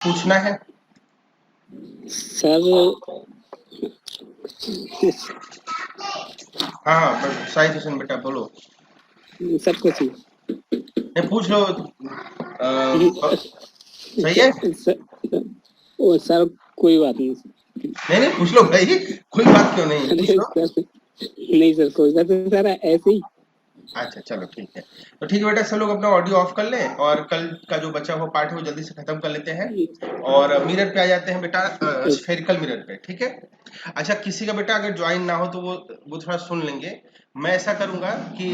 पूछना है सर। हाँ साई किशन बेटा बोलो। सर कुछ नहीं पूछ लो सही है। सर, ओ सर कोई बात नहीं। नहीं नहीं पूछ लो भाई, कोई बात क्यों नहीं, पूछ अरे लो। सर नहीं सर, कोई बात नहीं सर, ऐसे ही। अच्छा चलो ठीक है। तो ठीक है बेटा, सब लोग अपना ऑडियो ऑफ कर लें और कल का जो बचा हुआ पार्ट है वो जल्दी से खत्म कर लेते हैं और मिरर पे आ जाते हैं बेटा, स्फेरिकल मिरर पे, ठीक है। अच्छा किसी का बेटा अगर ज्वाइन ना हो तो वो थोड़ा सुन लेंगे। मैं ऐसा करूंगा कि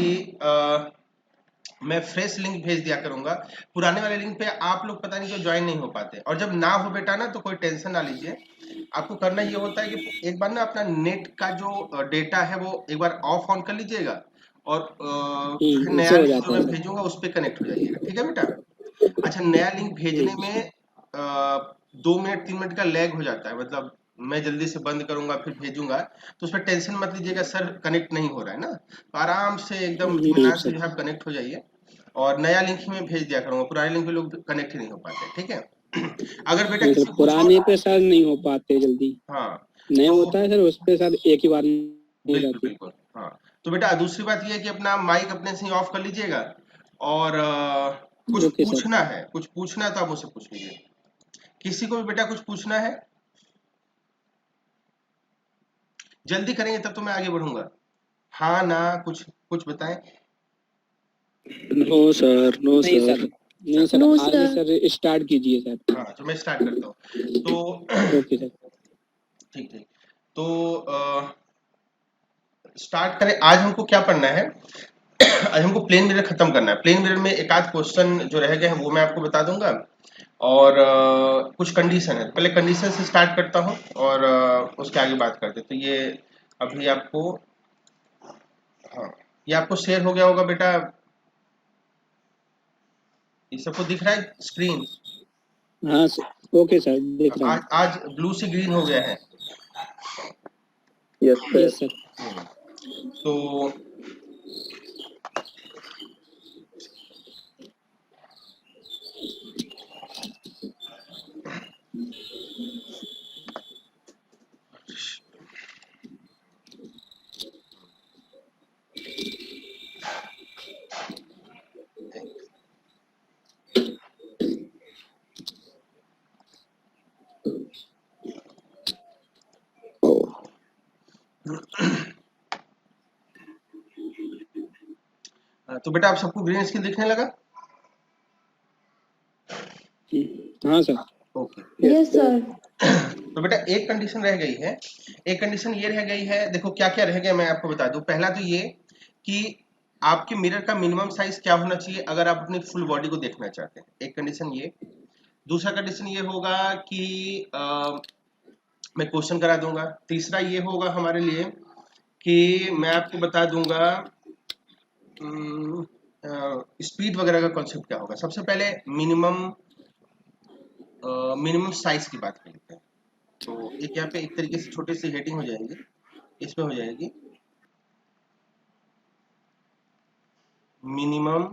मैं फ्रेश लिंक भेज दिया करूंगा। पुराने वाले लिंक पे आप लोग पता नहीं क्यों ज्वाइन नहीं हो पाते, और जब ना हो बेटा ना तो कोई टेंशन ना लीजिए। आपको करना ये होता है कि एक बार ना अपना नेट का जो डेटा है वो एक बार ऑफ ऑन कर लीजिएगा और जो है इससे नया हो लिंक जो जाता है मैं सर। भेजूंगा उस पर कनेक्ट हो जाइएगा, ठीक है बेटा। अच्छा नया लिंक भेजने में 2 मिनट 3 मिनट का लैग हो जाता है, मतलब मैं जल्दी से बंद करूंगा फिर भेजूंगा, तो उसमें टेंशन मत लीजिएगा सर कनेक्ट नहीं हो रहा है ना, तो आराम से एकदम इत्मीनान से सर। जो है कनेक्ट हो जाइए। और नया लिंक ही मैं भेज दिया करूंगा, पुराने लिंक पे लोग कनेक्ट ही नहीं हो पाते, ठीक है। अगर बेटा सर किसी को कुछ पुराने और, पे सर नहीं हो पाते जल्दी। हाँ नया तो होता है सर, उस पे सर एक ही बार में हो बिल्कुल जाती। बिल्कुल हाँ। तो बेटा दूसरी बात ये है कि अपना माइक अपने से ही ऑफ कर लीजिएगा और कुछ ओके सर। पूछना है, कुछ पूछना है तो आप मुझसे पूछ लीजिए। किसी को भी बेटा कुछ पूछना है, जल्दी करेंगे तब तो मैं आगे बढ़ूंगा। हाँ ना, कुछ कुछ बताएं। नो सर, नो नहीं सर। सर, नहीं चलो सर, नो आगे सर। सर स्टार्ट कीजिए सर। हाँ तो मैं स्टार्ट करता हूँ तो ओके सर। ठीक ठीक। तो स्टार्ट करें। आज हमको क्या पढ़ना है, आज हमको प्लेन मिरर खत्म करना है। प्लेन मिरर में एक आध क्वेश्चन जो रह गए हैं वो मैं आपको बता दूंगा और कुछ कंडीशन है, पहले कंडीशन से स्टार्ट करता हूँ और उसके आगे बात करते हैं। तो ये अभी आपको, हाँ ये आपको शेयर हो गया होगा बेटा, ये सबको दिख रहा है स्क्रीन। हाँ सर, ओके सर, देख रहा आज हूँ। आज ब्लू से ग्रीन हो गया है। Yes sir. Yes sir. तो तो बेटा आप सबको ग्रीन स्क्रीन दिखने लगा? हाँ सर। ओके। Yes sir. तो बेटा एक कंडीशन रह गई है, एक कंडीशन ये रह गई है, देखो क्या क्या रह गया मैं आपको बता दूं। पहला तो ये कि आपके मिरर का मिनिमम साइज क्या होना चाहिए अगर आप अपनी फुल बॉडी को देखना चाहते हैं, एक कंडीशन ये। दूसरा कंडीशन ये होगा कि मैं क्वेश्चन करा दूंगा। तीसरा ये होगा हमारे लिए कि मैं आपको बता दूंगा स्पीड वगैरह का कॉन्सेप्ट क्या होगा। सबसे पहले मिनिमम मिनिमम साइज की बात कर लेते हैं। तो एक यहाँ पे एक तरीके से छोटी सी हेडिंग हो जाएगी, इसमें हो जाएगी minimum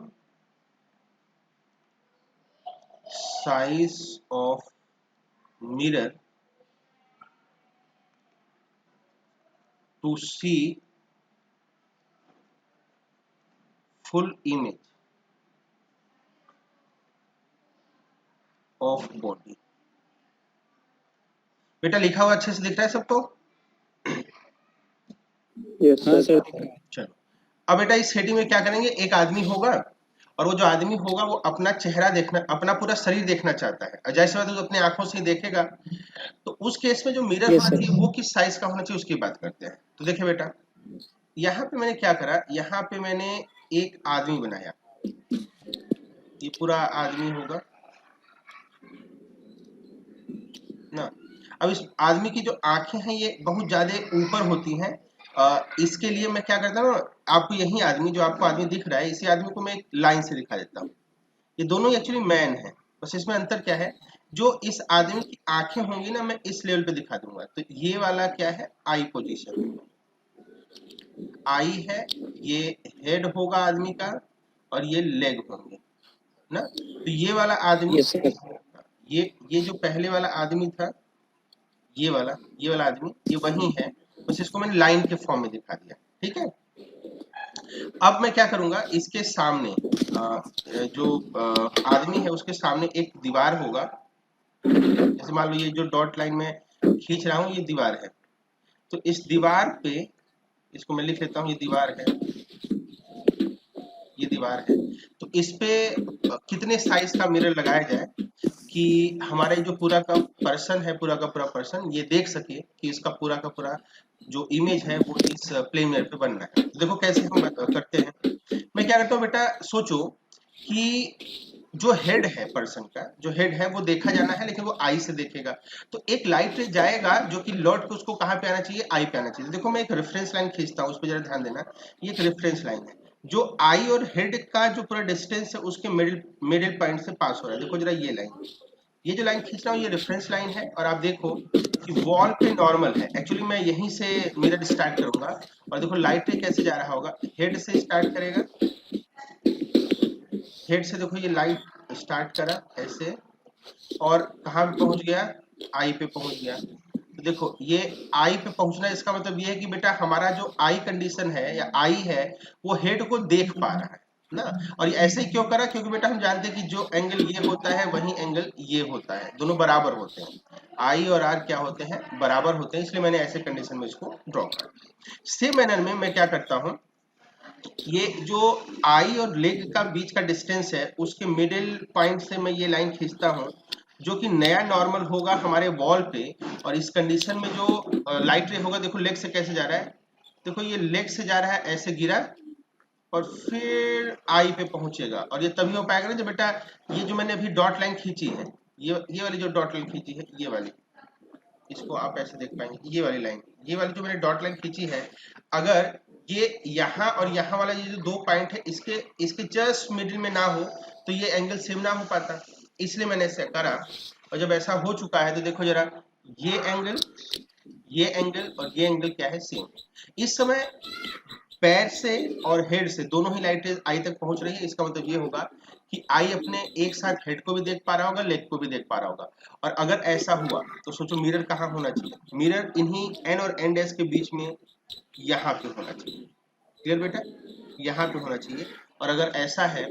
size of mirror to see full image of body. बेटा लिखा हुआ अच्छे से दिख रहा है सबको? यस हाँ सर। चलो अब बेटा इस हेडिंग में क्या करेंगे, एक आदमी होगा और वो जो आदमी होगा वो अपना चेहरा देखना, अपना पूरा शरीर देखना चाहता है, और जैसे बात है वो अपनी आंखों से ही देखेगा। तो उस केस में जो मिरर यस होना सर। चाहिए वो किस साइज का होना चाहिए उसकी बात करते हैं। तो देखिए बेटा यहाँ पे मैंने क्या करा, यहाँ पे मैंने एक आदमी बनाया, ये पूरा आदमी होगा ना। अब इस आदमी की जो आंखें हैं ये बहुत ज्यादा ऊपर होती हैं। इसके लिए मैं क्या करता हूँ, आपको यही आदमी जो आपको आदमी दिख रहा है इसी आदमी को मैं एक लाइन से दिखा देता हूँ। ये दोनों एक्चुअली मैन है, बस इसमें अंतर क्या है, जो इस आदमी की आंखें होंगी ना मैं इस लेवल पे दिखा दूंगा। तो ये वाला क्या है, आई पोजीशन, आई है, ये हेड होगा आदमी का और ये लेग होंगे ना। तो ये वाला आदमी, यस सर। ये जो पहले वाला आदमी था, ये वाला आदमी, ये वही है, बस इसको मैंने लाइन के फॉर्म में दिखा दिया। ठीक है, अब मैं क्या करूंगा, इसके सामने जो आदमी है उसके सामने एक दीवार होगा। जैसे मान लो ये जो डॉट लाइन में खींच रहा हूं ये दीवार है, तो इस दीवार पे, इसको मैं लिख लेता हूं, ये दीवार है, ये दीवार है। तो इस पे कितने साइज का मिरर लगाया जाए कि हमारा ये जो पूरा का पर्सन है, पूरा का पूरा पर्सन ये देख सके कि इसका पूरा का पूरा जो इमेज है वो इस प्लेन मिरर पे बनना है। तो देखो कैसे हम करते हैं। मैं क्या करता हूँ बेटा, सोचो कि जो हेड है पर्सन का, जो हेड है वो देखा जाना है, लेकिन वो आई से देखेगा। तो एक लाइट रे जाएगा जो कि लौट के उसको कहाँ पे आना चाहिए, आई पे आना चाहिए। देखो मैं एक रेफरेंस लाइन खींचता हूँ, उस पर जरा ध्यान देना। ये एक रेफरेंस लाइन है जो आई और हेड का जो पूरा डिस्टेंस है उसके मिडिल मिडिल पॉइंट से पास हो रहा है। देखो जरा ये लाइन, ये जो लाइन खींच रहा हूँ ये रेफरेंस लाइन है, और आप देखो कि वॉल पे नॉर्मल है। एक्चुअली मैं यहीं से मिरर स्टार्ट करूंगा, और देखो लाइट रे कैसे जा रहा होगा, हेड से स्टार्ट करेगा, हेड से देखो ये लाइट स्टार्ट करा ऐसे, और कहाँ पे पहुंच गया, आई पे पहुंच गया। तो देखो ये आई पे पहुंचना, इसका मतलब ये है कि बेटा हमारा जो आई कंडीशन है या आई है वो हेड को देख पा रहा है ना। और ये ऐसे ही क्यों करा, क्योंकि बेटा हम जानते हैं कि जो एंगल ये होता है वही एंगल ये होता है, दोनों बराबर होते हैं। आई और आर क्या होते हैं, बराबर होते हैं, इसलिए मैंने ऐसे कंडीशन में इसको ड्रॉ करा। सेम मैनर में मैं क्या करता हूँ, ये जो आई और लेग का बीच का डिस्टेंस है उसके मिडिल पॉइंट से मैं ये लाइन खींचता हूँ जो कि नया नॉर्मल होगा हमारे वॉल पे। और इस कंडीशन में जो लाइट रे होगा, देखो लेग से कैसे जा रहा है, देखो ये लेग से जा रहा है, ऐसे गिरा और फिर आई पे पहुंचेगा। और ये तभी हो पाएगा ना जब बेटा ये जो मैंने अभी डॉट लाइन खींची है, ये वाली जो डॉट लाइन खींची है, ये वाली, इसको आप ऐसे देख पाएंगे, ये वाली लाइन, ये वाली जो मैंने डॉट लाइन खींची है, अगर ये यहाँ और यहाँ वाला ये जो दो पॉइंट है इसके इसके जस्ट मिडिल में ना हो तो ये एंगल सेम ना हो पाता, इसलिए मैंने ऐसे करा। और जब ऐसा हो चुका है तो देखो जरा, ये एंगल, ये एंगल और ये एंगल क्या है, सेम। इस समय पैर से और हेड से दोनों ही लाइटें आई तक पहुंच रही है, इसका मतलब ये होगा कि आई अपने एक साथ हेड को भी देख पा रहा होगा, लेग को भी देख पा रहा होगा। और अगर ऐसा हुआ तो सोचो मिरर कहाँ होना चाहिए, मिरर इन्हीं एन और एन डैश के बीच में यहाँ पे होना चाहिए। क्लियर बेटा, यहाँ पे होना चाहिए। और अगर ऐसा है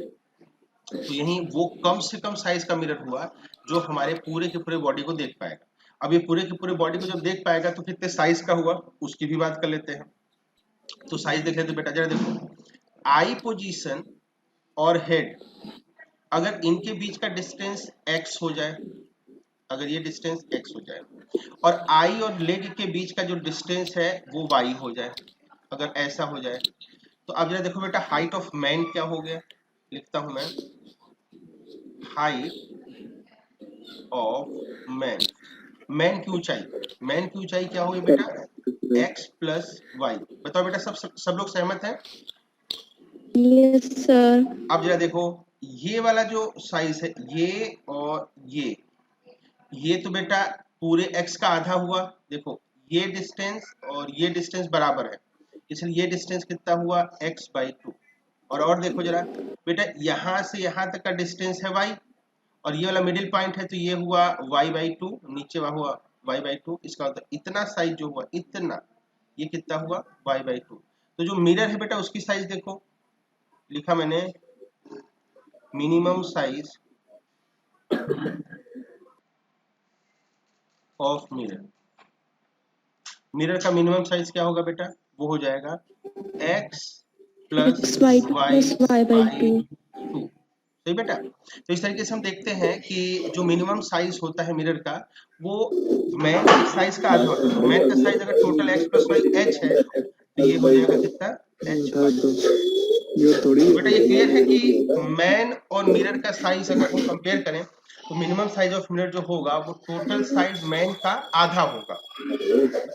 तो यही वो कम से कम साइज का मिरर हुआ जो हमारे पूरे के पूरे बॉडी को देख पाएगा। अब ये पूरे के पूरे बॉडी को जब देख पाएगा तो कितने साइज का हुआ उसकी भी बात कर लेते हैं। तो साइज देख लेते बेटा, जरा देखो, आई पोजीशन और हेड, अगर इनके बीच का डिस्टेंस x हो जाए, अगर ये डिस्टेंस x हो जाए और आई और लेग के बीच का जो डिस्टेंस है वो y हो जाए, अगर ऐसा हो जाए, तो अब जरा देखो बेटा हाइट ऑफ मैन क्या हो गया, लिखता हूं मैं, हाइट ऑफ मैन, मैन की ऊंचाई, मैन की ऊंचाई क्या होगी बेटा, x प्लस वाई। बताओ बेटा सब लोग सहमत हैं? Yes sir. अब जरा देखो ये वाला जो साइज है ये और ये तो बेटा पूरे x का आधा हुआ। देखो ये डिस्टेंस और ये डिस्टेंस बराबर है, इसलिए ये डिस्टेंस कितना हुआ, x/2। और देखो जरा बेटा यहाँ से यहाँ तक का डिस्टेंस है y, और ये वाला मिडिल पॉइंट है तो ये हुआ y/2, नीचे हुआ y/2। इसका मतलब इतना साइज जो हुआ, इतना, ये कितना हुआ y/2। तो जो मिरर है बेटा उसकी साइज देखो, लिखा मैंने minimum size of mirror. Mirror का मिनिमम साइज क्या होगा बेटा, वो हो जाएगा x plus x/2 Y plus y/2। By 2। सही बेटा, तो इस तरीके से हम देखते हैं कि जो मिनिमम साइज होता है मिरर का वो मैन के साइज का आधा होता है। तो मैन का साइज अगर total x plus Y h है तो ये हो जाएगा कितना, तो बेटा ये क्लियर है कि मैन और मिरर का साइज अगर हम कंपेयर करें तो मिनिमम साइज ऑफ मिरर जो होगा वो टोटल साइज मैन का आधा होगा।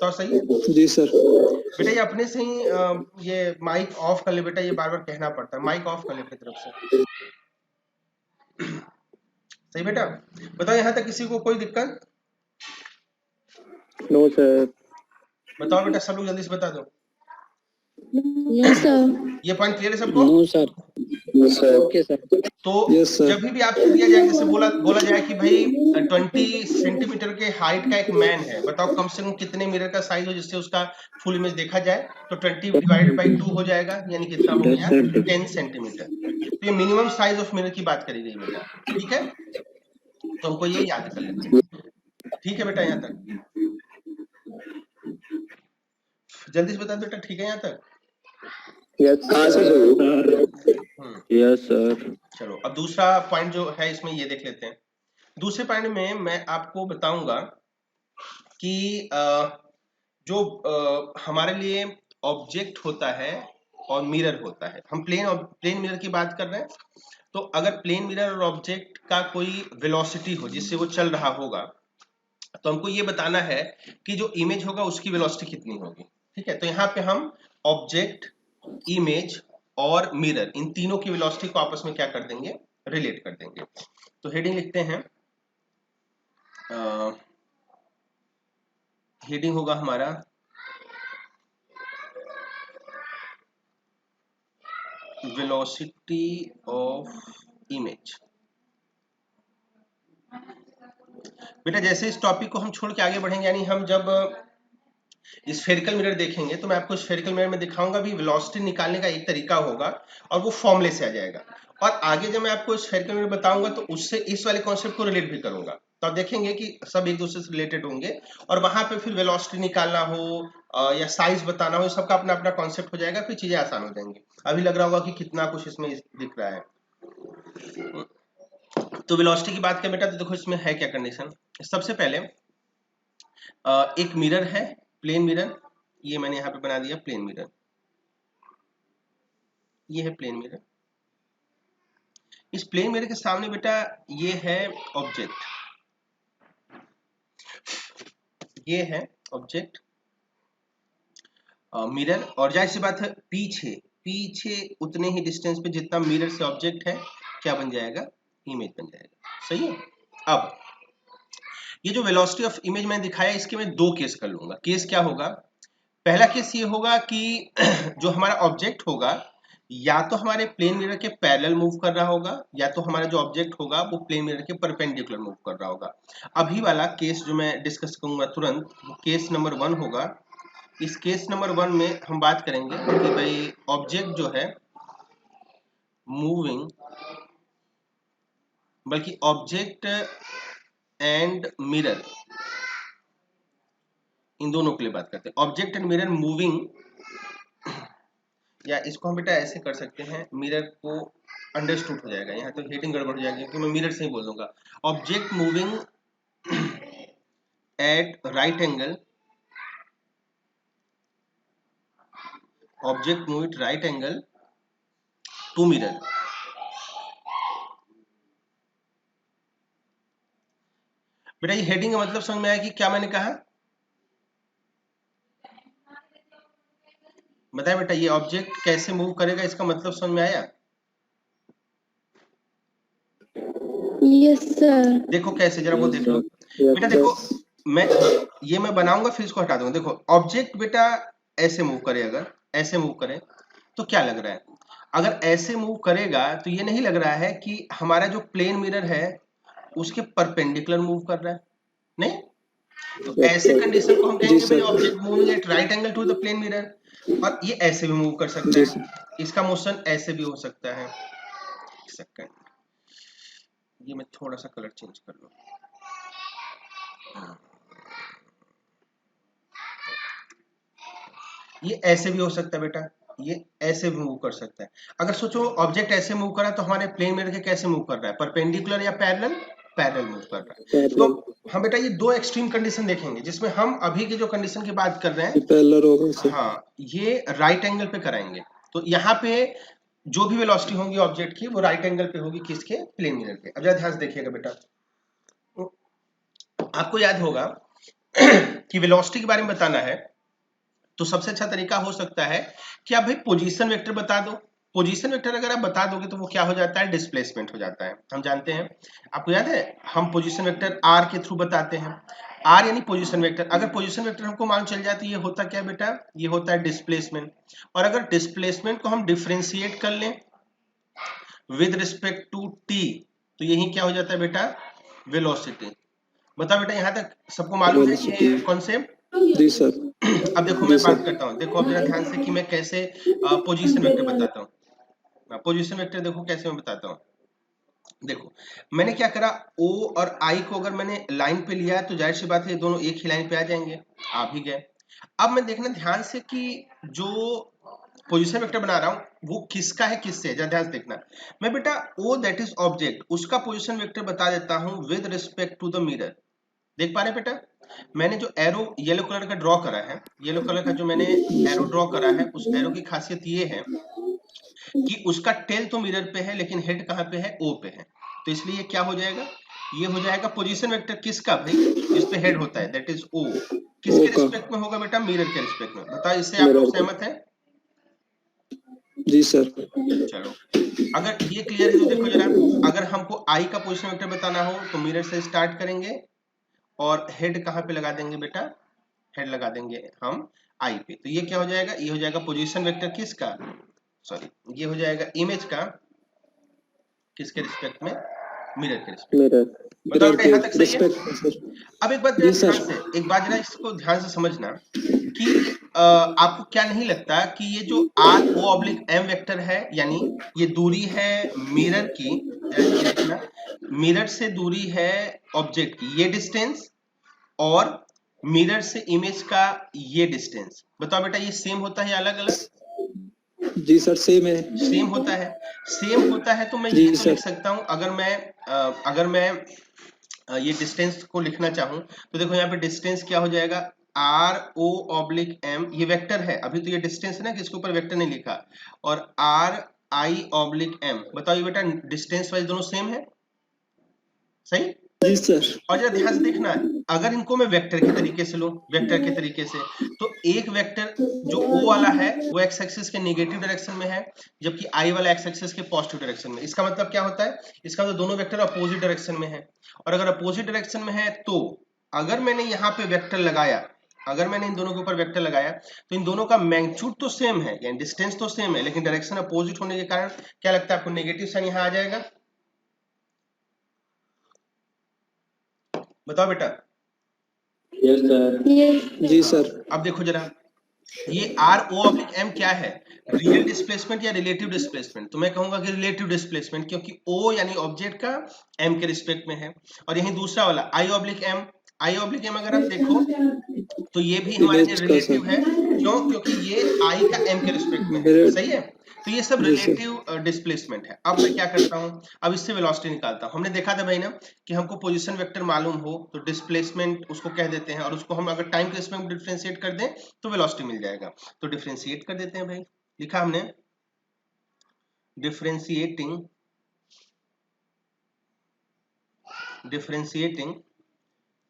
तो सही है जी सर। बेटा, ये अपने से ही ये माइक ऑफ कर ले बेटा, ये बार बार कहना पड़ता है, माइक ऑफ कर ले अपनी तरफ से। सही बेटा, बताओ यहाँ तक किसी को कोई दिक्कत? No sir. बताओ बेटा सब लोग जल्दी से बता दो। No, sir. ये पॉइंट क्लियर है सबको? No sir. Okay sir. तो यस सर। जब भी आपसे दिया जाए, जैसे बोला जाए कि भाई 20 सेंटीमीटर के हाइट का एक मैन है, बताओ कम से कम कितने मिरर का साइज हो जिससे उसका फुल इमेज देखा जाए, तो 20 डिवाइडेड बाई 2 हो जाएगा, यानी कितना हो गया 10 सेंटीमीटर। तो ये मिनिमम साइज ऑफ मिरर की बात करी गई बेटा, ठीक है, तो हमको ये याद कर लेना है। ठीक है बेटा, यहाँ तक जल्दी से बता दो बेटा, ठीक है यहाँ तक? Yes sir. Yes sir. चलो अब दूसरा पॉइंट जो है इसमें ये देख लेते हैं। दूसरे पॉइंट में मैं आपको बताऊंगा कि जो हमारे लिए ऑब्जेक्ट होता है और मिरर होता है, हम प्लेन मिरर की बात कर रहे हैं। तो अगर प्लेन मिरर और ऑब्जेक्ट का कोई वेलोसिटी हो जिससे वो चल रहा होगा, तो हमको ये बताना है कि जो इमेज होगा उसकी वेलोसिटी कितनी होगी। ठीक है, तो यहाँ पे हम ऑब्जेक्ट, इमेज और मिरर, इन तीनों की वेलोसिटी को आपस में क्या कर देंगे, रिलेट कर देंगे। तो हेडिंग लिखते हैं, हेडिंग होगा हमारा वेलोसिटी ऑफ इमेज। बेटा जैसे इस टॉपिक को हम छोड़ के आगे बढ़ेंगे, यानी हम जब स्फेरिकल मिरर देखेंगे, तो मैं आपको स्फेरिकल मिरर में दिखाऊंगा भी वेलोसिटी निकालने का एक तरीका होगा और वो फॉर्मूले से आ जाएगा। और आगे जब मैं आपको स्फेरिकल मिरर बताऊंगा तो उससे इस वाले कॉन्सेप्ट को रिलेट भी करूंगा, तो आप देखेंगे कि सब एक दूसरे से रिलेटेड होंगे, और वहां पे फिर वेलोसिटी निकालना हो या साइज बताना हो, सबका अपना अपना कॉन्सेप्ट हो जाएगा, फिर चीजें आसान हो जाएंगी। अभी लग रहा होगा कि कितना कुछ इसमें दिख रहा है। तो वेलोसिटी की बात करें बेटा, तो देखो इसमें है क्या कंडीशन। सबसे पहले एक मिरर है, प्लेन मिरर, ये मैंने यहाँ पे बना दिया प्लेन मिरर, ये है प्लेन मिरर। इस प्लेन मिरर के सामने बेटा ये है ऑब्जेक्ट, ये है ऑब्जेक्ट मिरर, और जाहिर सी बात है पीछे पीछे उतने ही डिस्टेंस पे जितना मिरर से ऑब्जेक्ट है क्या बन जाएगा, इमेज बन जाएगा। सही है। अब ये जो वेलोसिटी ऑफ इमेज मैंने दिखाया, इसके मैं दो केस कर लूंगा। केस क्या होगा, पहला केस ये होगा कि जो हमारा ऑब्जेक्ट होगा या तो हमारे प्लेन मिरर के पैरेलल मूव कर रहा होगा, या तो हमारा जो ऑब्जेक्ट होगा वो प्लेन मिरर के परपेंडिकुलर मूव कर रहा होगा। अभी वाला केस जो मैं डिस्कस करूंगा तुरंत, वो केस नंबर 1 होगा। इस केस नंबर 1 में हम बात करेंगे कि भाई ऑब्जेक्ट जो है मूविंग, बल्कि ऑब्जेक्ट एंड मिरर, इन दोनों के लिए बात करते हैं। ऑब्जेक्ट एंड मिरर मूविंग, या इसको हम बेटा ऐसे कर सकते हैं, मिरर को अंडरस्टूड हो जाएगा, यहाँ तो हेडिंग गड़बड़ हो जाएगी क्योंकि मैं मिरर से ही बोल दूंगा। Object moving at right angle, object move at right angle to mirror. बेटा ये हेडिंग का मतलब समझ में आया कि क्या मैंने कहा, बताए बेटा ये ऑब्जेक्ट कैसे मूव करेगा, इसका मतलब समझ में आया? Yes, sir. देखो कैसे, जरा वो देख लो बेटा। देखो मैं बनाऊंगा फिर इसको हटा दूंगा। देखो ऑब्जेक्ट बेटा ऐसे मूव करे, अगर ऐसे मूव करे तो क्या लग रहा है, अगर ऐसे मूव करेगा तो ये नहीं लग रहा है कि हमारा जो प्लेन मिरर है उसके परपेंडिकुलर मूव कर रहा है, नहीं। तो ऐसे कंडीशन को हम कहेंगे भाई object moving at right angle to the plane mirror, और ये ऐसे भी मूव कर सकता है, इसका मोशन ऐसे भी हो सकता है। सेकंड, ये मैं थोड़ा सा कलर चेंज कर लूं, ये ऐसे भी हो सकता है बेटा, ये ऐसे भी मूव कर सकता है। अगर सोचो ऑब्जेक्ट ऐसे मूव कर रहा है तो हमारे प्लेन मिरर के कैसे मूव कर रहा है, परपेंडिकुलर या पैरेलल, पैरेलल मूव कर रहा है। तो हम बेटा ये दो एक्सट्रीम कंडीशन देखेंगे, जिसमें हम अभी की जो कंडीशन की बात कर रहे हैं पैरेलल होगा, हाँ ये राइट एंगल पे कराएंगे। तो यहाँ पे जो भी वेलोसिटी होगी ऑब्जेक्ट की वो राइट एंगल पे होगी, किसके, प्लेन मिरर के। अब जरा ध्यान से देखिएगा बेटा, आपको याद होगा कि वेलोसिटी के बारे में बताना है तो सबसे अच्छा तरीका हो सकता है कि आप भाई पोजीशन वेक्टर बता दो। पोजीशन वेक्टर अगर आप बता दोगे तो वो क्या हो जाता है, डिस्प्लेसमेंट हो जाता है। हम जानते हैं, आपको याद है हम पोजीशन वेक्टर आर के थ्रू बताते हैं। आर यानी पोजीशन वेक्टर। अगर पोजीशन वेक्टर हमको मालूम चल जाए तो ये होता क्या बेटा, ये होता है डिस्प्लेसमेंट। और अगर डिस्प्लेसमेंट को हम डिफरेंशिएट कर लें विद रिस्पेक्ट टू टी तो यही क्या हो जाता है बेटा, वेलोसिटी। बताओ बेटा यहाँ तक सबको मालूम है ये कॉन्सेप्ट? जी सर। अब देखो जी मैं सर। बात करता हूँ, देखो अब जरा ध्यान से कि मैं कैसे पोजीशन वेक्टर बताता हूँ। पोजीशन वेक्टर देखो कैसे मैं बताता हूँ। देखो मैंने क्या करा, O और I को अगर मैंने लाइन पे लिया तो जाहिर सी बात है ये दोनों एक ही लाइन पे आ जाएंगे, आ भी गए। अब मैं देखना ध्यान से कि जो पोजीशन वेक्टर बना रहा हूं वो किसका है किससे, जरा ध्यान से देखना। मैं बेटा O दैट इज ऑब्जेक्ट उसका पोजीशन वेक्टर बता देता हूं with respect to the mirror. देख पा रहे बेटा, मैंने जो एरो येलो कलर का ड्रॉ करा है, येलो कलर का जो मैंने एरो ड्रॉ करा है, उस एरो की खासियत ये है कि उसका टेल तो मिरर पे है लेकिन हेड कहाँ पे है, ओ पे है। तो इसलिए ये क्या हो जाएगा, ये हो जाएगा पोजीशन वेक्टर किसका भाई, जिस पे हेड होता है दैट इज ओ। किसके रिस्पेक्ट में होगा बेटा, मिरर के रिस्पेक्ट में। बताओ इससे आप लोग सहमत हैं? जी सर। चलो अगर ये क्लियर है तो देखो जरा, अगर हमको आई का पोजीशन वेक्टर बताना हो तो मिरर से स्टार्ट करेंगे और हेड कहाँ पे लगा देंगे बेटा, हेड लगा देंगे हम आई पे। तो ये क्या हो जाएगा, ये हो जाएगा पोजीशन वेक्टर किसका, सॉरी ये हो जाएगा इमेज का किसके रिस्पेक्ट में, मिरर के रिस्पेक्ट। मिरर। बताओ मिरर बेटा के यहाँ तक सही है? रिस्पेक्ट में सर। अब एक बात जरा जी सर। ध्यान से, एक बात जरा इसको ध्यान से समझना कि आपको क्या नहीं लगता कि ये जो R O oblique M vector है, यानी ये दूरी है मिरर की, ये देखना मिरर से दूरी है ऑब्जेक्ट की ये डिस्टेंस, और मिरर से इमेज का ये डिस्टेंस। बताओ बेटा ये सेम होता है या अलग अलग? जी सर सेम है। सेम होता है। सेम होता है तो मैं जी ये तो लिख सर। सकता हूं, अगर मैं ये डिस्टेंस को लिखना चाहूं तो देखो यहाँ पे डिस्टेंस क्या हो जाएगा, आर ओ ऑब्लिक एम, ये वेक्टर है अभी तो ये डिस्टेंस है ना कि इसके ऊपर वेक्टर नहीं लिखा, और आर आई ऑब्लिक एम। बताओ ये बेटा डिस्टेंस वाइज दोनों सेम है, सही? जी सर। और जरा ध्यान से देखना, अगर इनको मैं वेक्टर के तरीके से लूं, वेक्टर के तरीके से, तो एक वेक्टर जो O वाला है वो एक्स एक्सिस के नेगेटिव डायरेक्शन में है, जबकि I वाला एक्स एक्सिस के पॉजिटिव डायरेक्शन में। इसका मतलब क्या होता है, इसका मतलब दोनों वेक्टर अपोजिट डायरेक्शन में है। और अगर अपोजिट डायरेक्शन में है तो अगर मैंने यहाँ पे वेक्टर लगाया, अगर मैंने इन दोनों के ऊपर वेक्टर लगाया तो इन दोनों का मैग्नीट्यूड तो सेम है, यानी डिस्टेंस तो सेम है, लेकिन डायरेक्शन अपोजिट होने के कारण क्या लगता है आपको, नेगेटिव साइन यहाँ आ जाएगा। बताओ बेटा। Yes sir. Yes. जी सर। अब देखो जरा, ये आर ओ ऑब्लिक एम क्या है, रियल डिस्प्लेसमेंट या रिलेटिव डिस्प्लेसमेंट? तो मैं कहूंगा कि रिलेटिव डिस्प्लेसमेंट, क्योंकि ओ यानी ऑब्जेक्ट का एम के रिस्पेक्ट में है। और यही दूसरा वाला आई ऑब्लिक एम, आई ऑब्लिक एम अगर आप देखो तो ये भी हमारे लिए इमेज का रिलेटिव है। सर। क्यों? क्योंकि ये आई का एम के रिस्पेक्ट में है, मिरर। सही है। तो ये सब जी सर। रिलेटिव डिस्प्लेसमेंट है। अब मैं क्या करता हूँ, अब इससे वेलोसिटी निकालता हूँ। हमने देखा था भाई ना कि हमको पोजीशन वेक्टर मालूम हो तो डिस्प्लेसमेंट उसको कह देते हैं, और उसको हम अगर टाइम के रिस्पेक्ट में डिफरेंशिएट कर दें तो वेलोसिटी मिल जाएगा। तो डिफरेंशिएट कर देते हैं भाई, लिखा हमने differentiating, differentiating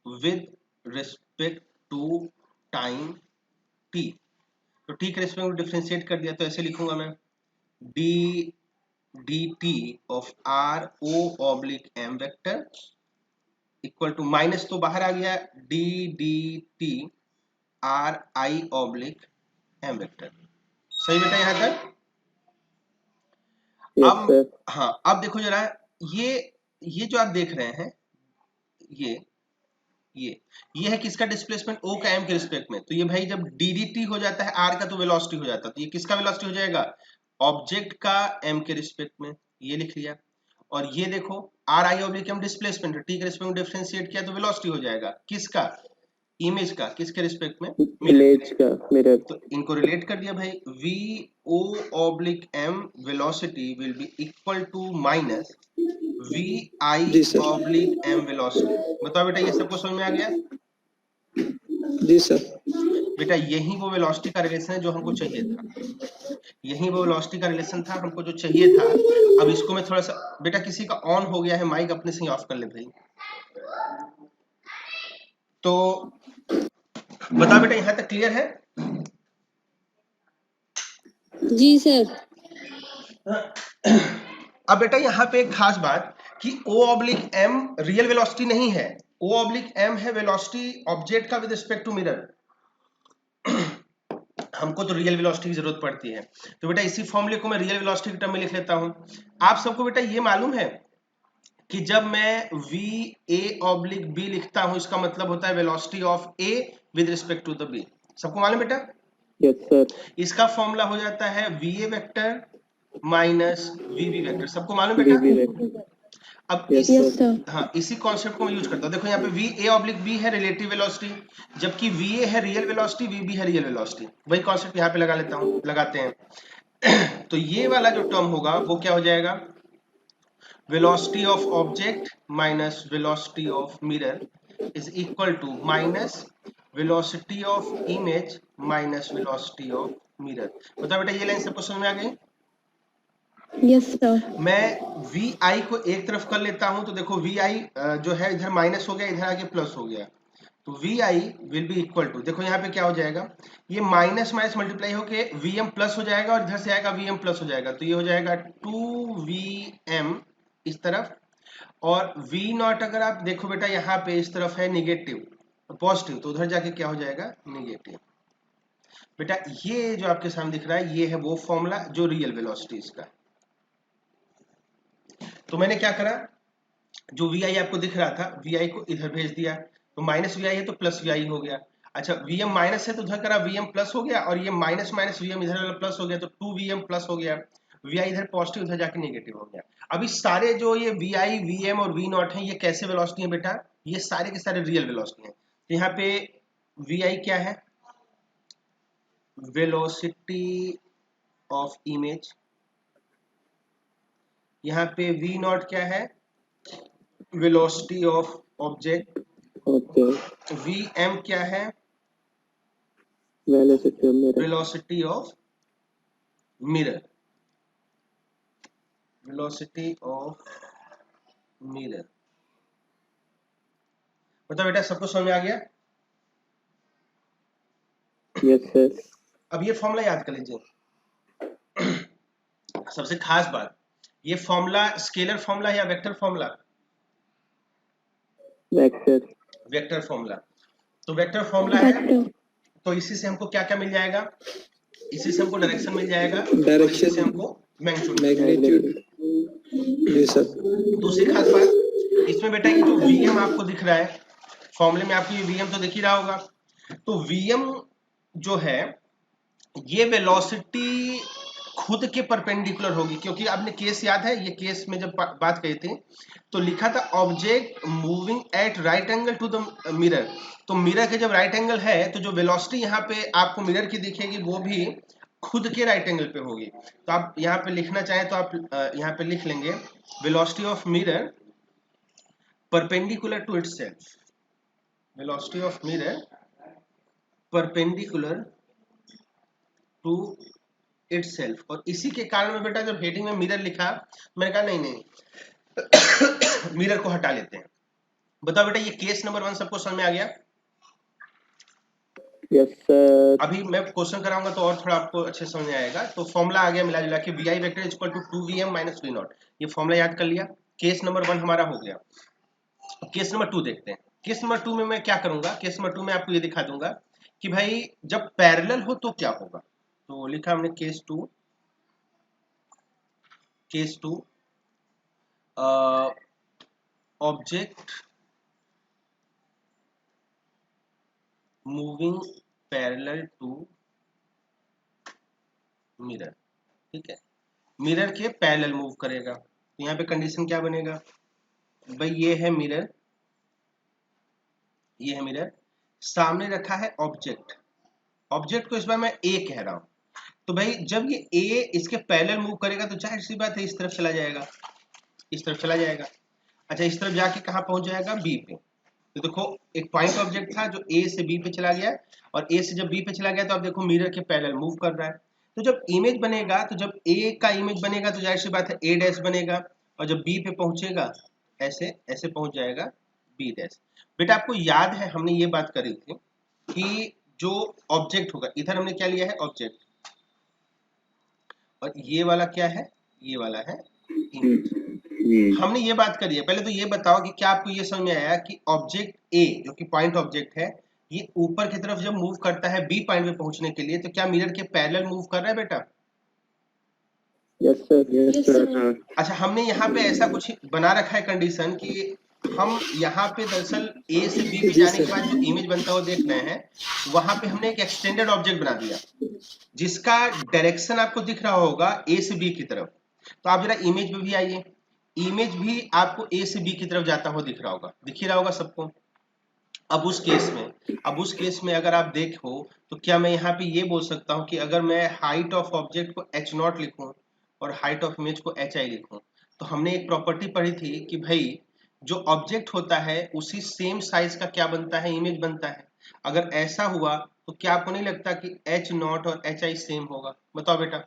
with respect to time t। तो t के रिस्पेक्ट में डिफरेंशिएट कर दिया तो ऐसे लिखूंगा मैं d dt of r o oblique m vector equal to, minus तो बाहर आ गया, d dt r i oblique m vector. सही बेटा यहाँ तक? यस अब सर। हाँ, अब देखो जरा, ये जो आप देख रहे हैं, ये ये है किसका डिस्प्लेसमेंट, ओ का एम के रिस्पेक्ट में। तो ये भाई जब ddT हो जाता है आर का तो वेलोसिटी हो जाता है, तो ये किसका वेलोसिटी हो जाएगा, ऑब्जेक्ट का एम के रिस्पेक्ट में, ये लिख लिया। और ये देखो R I oblique M displacement है, टी के रिस्पेक्ट में डिफरेंशिएट किया तो वेलोसिटी हो जाएगा किसका, इमेज का, किसके रिस्पेक्ट में, मिरर इमेज के। का मिरर। तो इनको रिलेट कर दिया भाई, v o oblique m velocity will be equal to minus v i जी सर। Oblique m velocity. बताओ बेटा ये सबको समझ में आ गया? जी सर। बेटा यही वो वेलोसिटी का रिलेशन है जो हमको चाहिए था, यही वो वेलोसिटी का रिलेशन था हमको जो चाहिए था। अब इसको मैं थोड़ा सा, बेटा किसी का ऑन हो गया है माइक, अपने से ही ऑफ कर ले भाई। तो बता बेटा यहाँ तक क्लियर है? जी सर। अब बेटा यहाँ पे एक खास बात कि O oblique M real velocity नहीं है, O ऑब्लिक m है वेलोसिटी ऑब्जेक्ट का विद रिस्पेक्ट टू मिरर। हमको तो रियल वेलोसिटी की जरूरत पड़ती है, तो बेटा इसी फॉर्मूले को मैं रियल वेलोसिटी के टर्म में लिख लेता हूं। आप सबको बेटा ये मालूम है कि जब मैं v a ऑब्लिक b लिखता हूं, इसका मतलब होता है velocity of a with respect to the b। सबको मालूम बेटा? Yes sir. इसका फॉर्मूला हो जाता है va vector minus vb vector. सबको मालूम बेटा? V vector. अब यस यस सर। सर। हाँ, इसी कॉन्सेप्ट को मैं यूज करता हूँ। देखो यहाँ पे वी ए ऑब्लिक बी है रिलेटिव वेलोसिटी, जबकि वी ए है रियल वेलोसिटी, वी बी है रियल वेलोसिटी। वही कॉन्सेप्ट यहाँ पे लगा लेता हूँ, लगाते हैं। तो ये वाला जो टर्म होगा वो क्या हो जाएगा? Velocity of object minus velocity of mirror is equal to minus velocity of image minus velocity of mirror. बताओ बेटा, ये लाइन सबको समझ में आ गई? Yes sir. मैं वी आई को एक तरफ कर लेता हूं, तो देखो वी आई जो है इधर माइनस हो गया, इधर आगे प्लस हो गया, तो V I will be equal to, देखो यहाँ पे क्या हो जाएगा, ये माइनस माइनस मल्टीप्लाई होके वी एम प्लस हो जाएगा और इधर से आएगा वी एम प्लस हो जाएगा, तो ये हो जाएगा 2vm इस तरफ। और वी नॉट अगर आप देखो बेटा यहाँ पे इस तरफ है निगेटिव पॉजिटिव, तो उधर जाके क्या हो जाएगा? निगेटिव। बेटा ये जो आपके सामने दिख रहा है ये है वो फॉर्मूला जो रियल वेलोसिटी इसका। तो मैंने क्या करा, जो वी आई आपको दिख रहा था वी आई को इधर भेज दिया, तो माइनस वी आई है तो प्लस वी आई हो गया। अच्छा वी एम माइनस है तो उधर करा वी एम प्लस हो गया, और ये माइनस माइनस वी एम इधर वाला प्लस हो गया, तो 2vm प्लस हो गया। वी आई इधर पॉजिटिव उधर जाके नेगेटिव हो गया। अभी सारे जो ये वी आई वी एम और वी नॉट है ये कैसे वेलोसिटी है बेटा? ये सारे के सारे रियल वेलोसिटी है। तो यहाँ पे वी आई क्या है? Velocity of image. यहाँ पे वी नॉट क्या है? Velocity of object. Okay. V M क्या है? Velocity of mirror. Velocity of mirror. Velocity of mirror. मतलब बेटा सबको समझ में आ गया? Yes sir. अब ये फॉर्मूला याद कर लीजिए। सबसे खास बात, ये फॉर्मूला स्केलर फॉर्मूला है या vector formula? Vector. Vector formula. तो वेक्टर फॉर्मूला है, वेक्टर। तो इसी से हमको क्या क्या मिल जाएगा? इसी से हमको डायरेक्शन मिल जाएगा, और इसी डायरेक्शन से हमको मैग्नीट्यूड। मैग्नीट्यूड। जी सर। दूसरी खास बात, इसमें बेटा ये जो Vm आपको दिख रहा है फॉर्मूले में, आपको ये Vm तो दिख ही रहा होगा। तो Vm जो है ये वेलोसिटी खुद के परपेंडिकुलर होगी, क्योंकि आपने केस याद है, ये केस में जब बात कही थी तो लिखा था object moving at right angle to the mirror. तो मिरर के जब राइट एंगल है तो जो वेलोसिटी यहाँ पे आपको मिरर की दिखेगी वो भी खुद के राइट एंगल पे होगी। तो आप यहाँ पे लिखना चाहें तो आप यहाँ पे लिख लेंगे velocity of mirror perpendicular to itself. Velocity of mirror perpendicular to itself. और इसी के कारण में बेटा जब हेडिंग में मिरर लिखा, मैंने कहा नहीं नहीं मिरर को हटा लेते हैं। बताओ बेटा ये केस नंबर 1 सबको समझ में आ गया? Yes sir. अभी मैं क्वेश्चन कराऊंगा तो और थोड़ा आपको अच्छे समझ में आएगा। तो फॉर्मूला आ गया मिला जुला के V I vector is equal to 2vm minus V naught. ये फॉर्मूला याद कर लिया, केस नंबर 1 हमारा हो गया। केस नंबर 2 देखते हैं। केस नंबर 2 में मैं क्या करूंगा? केस नंबर 2 में आपको ये दिखा दूंगा कि भाई जब पैरेलल हो तो क्या होगा। तो लिखा हमने case 2, case 2 object moving parallel to mirror. ठीक है, मिरर के पैरेलल मूव करेगा, तो यहाँ पे कंडीशन क्या बनेगा भाई? ये है मिरर, ये है मिरर, सामने रखा है ऑब्जेक्ट। ऑब्जेक्ट को इस बार मैं ए कह रहा हूं, तो भाई जब ये ए इसके पैरेलल मूव करेगा तो जाहिर सी बात है इस तरफ चला जाएगा, इस तरफ चला जाएगा। अच्छा इस तरफ जाके कहाँ पहुंच जाएगा? बी पे। तो देखो एक पॉइंट ऑब्जेक्ट था जो ए से बी पे चला गया, और ए से जब बी पे चला गया तो आप देखो मिरर के पैरेलल मूव कर रहा है। तो जब इमेज बनेगा, तो जब ए का इमेज बनेगा तो जाहिर सी बात है ए डैश बनेगा, और जब बी पे पहुंचेगा ऐसे ऐसे पहुंच जाएगा बी डैश। बेटा आपको याद है हमने ये बात करी थी कि जो ऑब्जेक्ट होगा, इधर हमने क्या लिया है? ऑब्जेक्ट, और ये वाला क्या है? ये वाला है इमेज। हमने ये बात करी है, पहले तो ये बताओ कि क्या आपको ये समझ में आया कि ऑब्जेक्ट ए जो कि पॉइंट ऑब्जेक्ट है, ये ऊपर की तरफ जब मूव करता है बी पॉइंट पे पहुंचने के लिए, तो क्या मिरर के पैरेलल मूव कर रहा है बेटा? Yes sir. Yes, sir. अच्छा, हमने यहाँ पे ऐसा कुछ बना रखा है कंडीशन कि हम यहाँ पे दरअसल ए से बी पे जी जाने के सर। बाद जो इमेज बनता हुआ देख रहे हैं, वहां पे हमने एक एक्सटेंडेड ऑब्जेक्ट बना दिया जिसका डायरेक्शन आपको दिख रहा होगा ए से बी की तरफ। तो आप जरा इमेज में भी आइए, इमेज भी आपको ए से बी की तरफ जाता हुआ दिख रहा होगा, दिख ही रहा होगा सबको। अब उस केस में अगर आप देखो तो क्या मैं यहाँ पे ये बोल सकता हूँ कि अगर मैं हाइट ऑफ ऑब्जेक्ट को h0 लिखूं और हाइट ऑफ इमेज को hi लिखूं, तो हमने एक प्रॉपर्टी पढ़ी थी कि भाई जो ऑब्जेक्ट होता है उसी सेम साइज का क्या बनता है, इमेज बनता है। अगर ऐसा हुआ तो क्या आपको नहीं लगता कि h0 और hi सेम होगा? बताओ बेटा।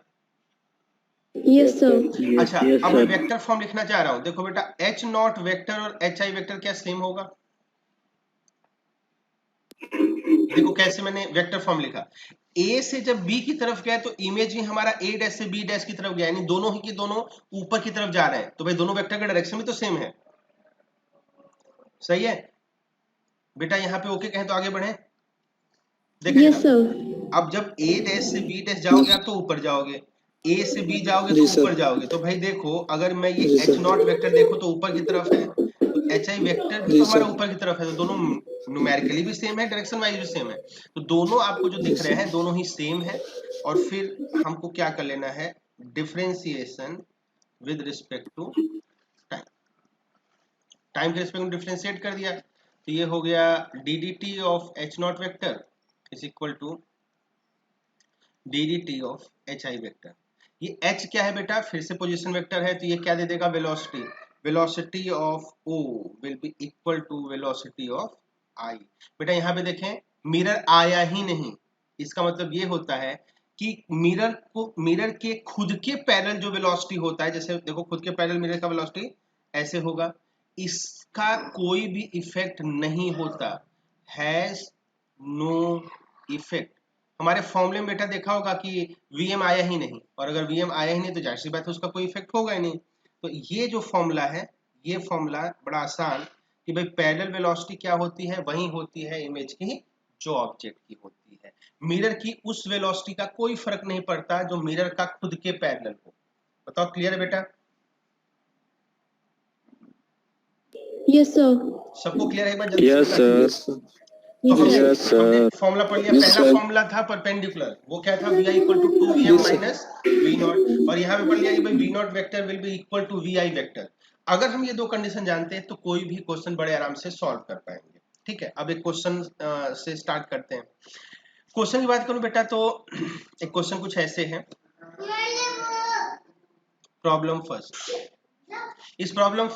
Yes, sir. अच्छा, यस अब मैं सर। वेक्टर फॉर्म लिखना चाह रहा हूँ। देखो बेटा, h0 वेक्टर और hi वेक्टर क्या सेम होगा? देखो कैसे मैंने वेक्टर फॉर्म लिखा, ए से जब बी की तरफ गया तो इमेज भी हमारा ए डैश से बी डैश की तरफ गया, यानी दोनों ही के दोनों ऊपर की तरफ जा रहे हैं, तो भाई दोनों वेक्टर का डायरेक्शन भी तो सेम है। सही है बेटा, यहाँ पे ओके कहें तो आगे बढ़े। देखिए Yes, sir. अब जब ए डैश से बी डैश जाओगे आप तो ऊपर जाओगे, ए से बी जाओगे तो जी ऊपर सर। जाओगे। तो भाई देखो, अगर मैं ये जी एच सर। नॉट वेक्टर देखो तो ऊपर की तरफ है, तो एच आई वेक्टर भी जी तो हमारा सर। ऊपर की तरफ है, तो दोनों न्यूमेरिकली भी सेम है, डायरेक्शन वाइज भी सेम है। तो दोनों आपको जो जी दिख रहे सर। हैं दोनों ही सेम है। और फिर हमको क्या कर लेना है, differentiation with respect to time. Time के रिस्पेक्ट में डिफरेंशिएट कर दिया, तो ये हो गया D D T of H naught vector is equal to D D T of H I vector. ये h क्या है बेटा? फिर से पोजीशन वेक्टर है, तो ये क्या दे देगा? Velocity. Velocity of o will be equal to velocity of i। बेटा यहाँ पे देखें, मिरर आया ही नहीं, इसका मतलब ये होता है कि मिरर के खुद के पैरेलल जो वेलोसिटी होता है, जैसे देखो खुद के पैरेलल मिरर का वेलोसिटी ऐसे होगा, इसका कोई भी इफेक्ट नहीं होता, हैज नो इफेक्ट। हमारे फॉर्मूले में बेटा देखा होगा कि Vm आया ही नहीं, और अगर Vm आया ही नहीं तो जाहिर सी बात है उसका कोई इफेक्ट होगा ही नहीं। तो ये जो फॉर्मूला है, ये फॉर्मूला बड़ा आसान कि भाई पैरेलल वेलोसिटी क्या होती है, वही होती है इमेज की जो ऑब्जेक्ट की होती है। मिरर की उस वेलोसिटी का कोई फर्क नहीं पड़ता जो मिरर का खुद के पैरेलल हो। बताओ, क्लियर है बेटा? Yes, sir. सबको क्लियर है? एक बार जल्दी से यस बता दीजिए। सर। तो Yes, sir. यस हमने सर। फॉर्मूला पढ़ लिया। यस पहला सर। फॉर्मूला था परपेंडिकुलर, वो क्या था? vi इक्वल टू 2vm जी सर। Minus V naught. और यहाँ पे पढ़ लिया कि भाई V naught vector will be equal to vi vector. अगर हम ये दो कंडीशन जानते हैं तो कोई भी क्वेश्चन बड़े आराम से सॉल्व कर पाएंगे। ठीक है, अब एक क्वेश्चन से स्टार्ट करते हैं। क्वेश्चन की बात करूं बेटा तो एक क्वेश्चन कुछ ऐसे है। Problem first. इस प्रॉब्लम